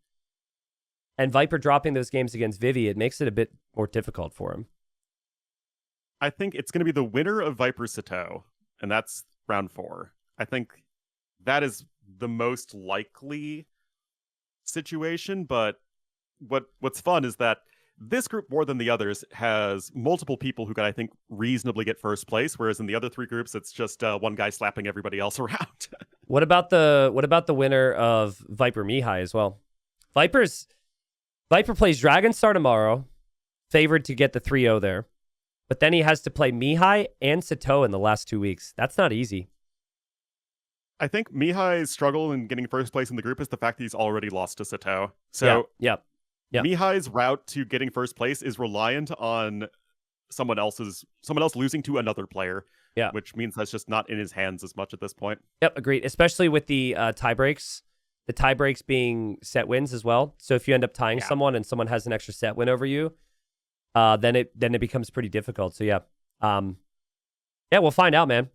and Viper dropping those games against Vivy, it makes it a bit more difficult for him. I think it's going to be the winner of Viper Sato, and that's round 4. I think that is the most likely situation, but what's fun is that this group, more than the others, has multiple people who can, I think, reasonably get first place, whereas in the other 3 groups, it's just one guy slapping everybody else around. What about the winner of Viper Mihai as well? Viper plays Dragon Star tomorrow, favored to get the 3-0 there. But then he has to play Mihai and Sato in the last 2 weeks. That's not easy. I think Mihai's struggle in getting first place in the group is the fact that he's already lost to Sato. So yeah. Mihai's route to getting first place is reliant on someone else losing to another player. Yeah. Which means that's just not in his hands as much at this point. Yep, agreed. Especially with the tie breaks. The tie breaks being set wins as well. So if you end up tying someone and someone has an extra set win over you, then it becomes pretty difficult. So yeah. We'll find out, man.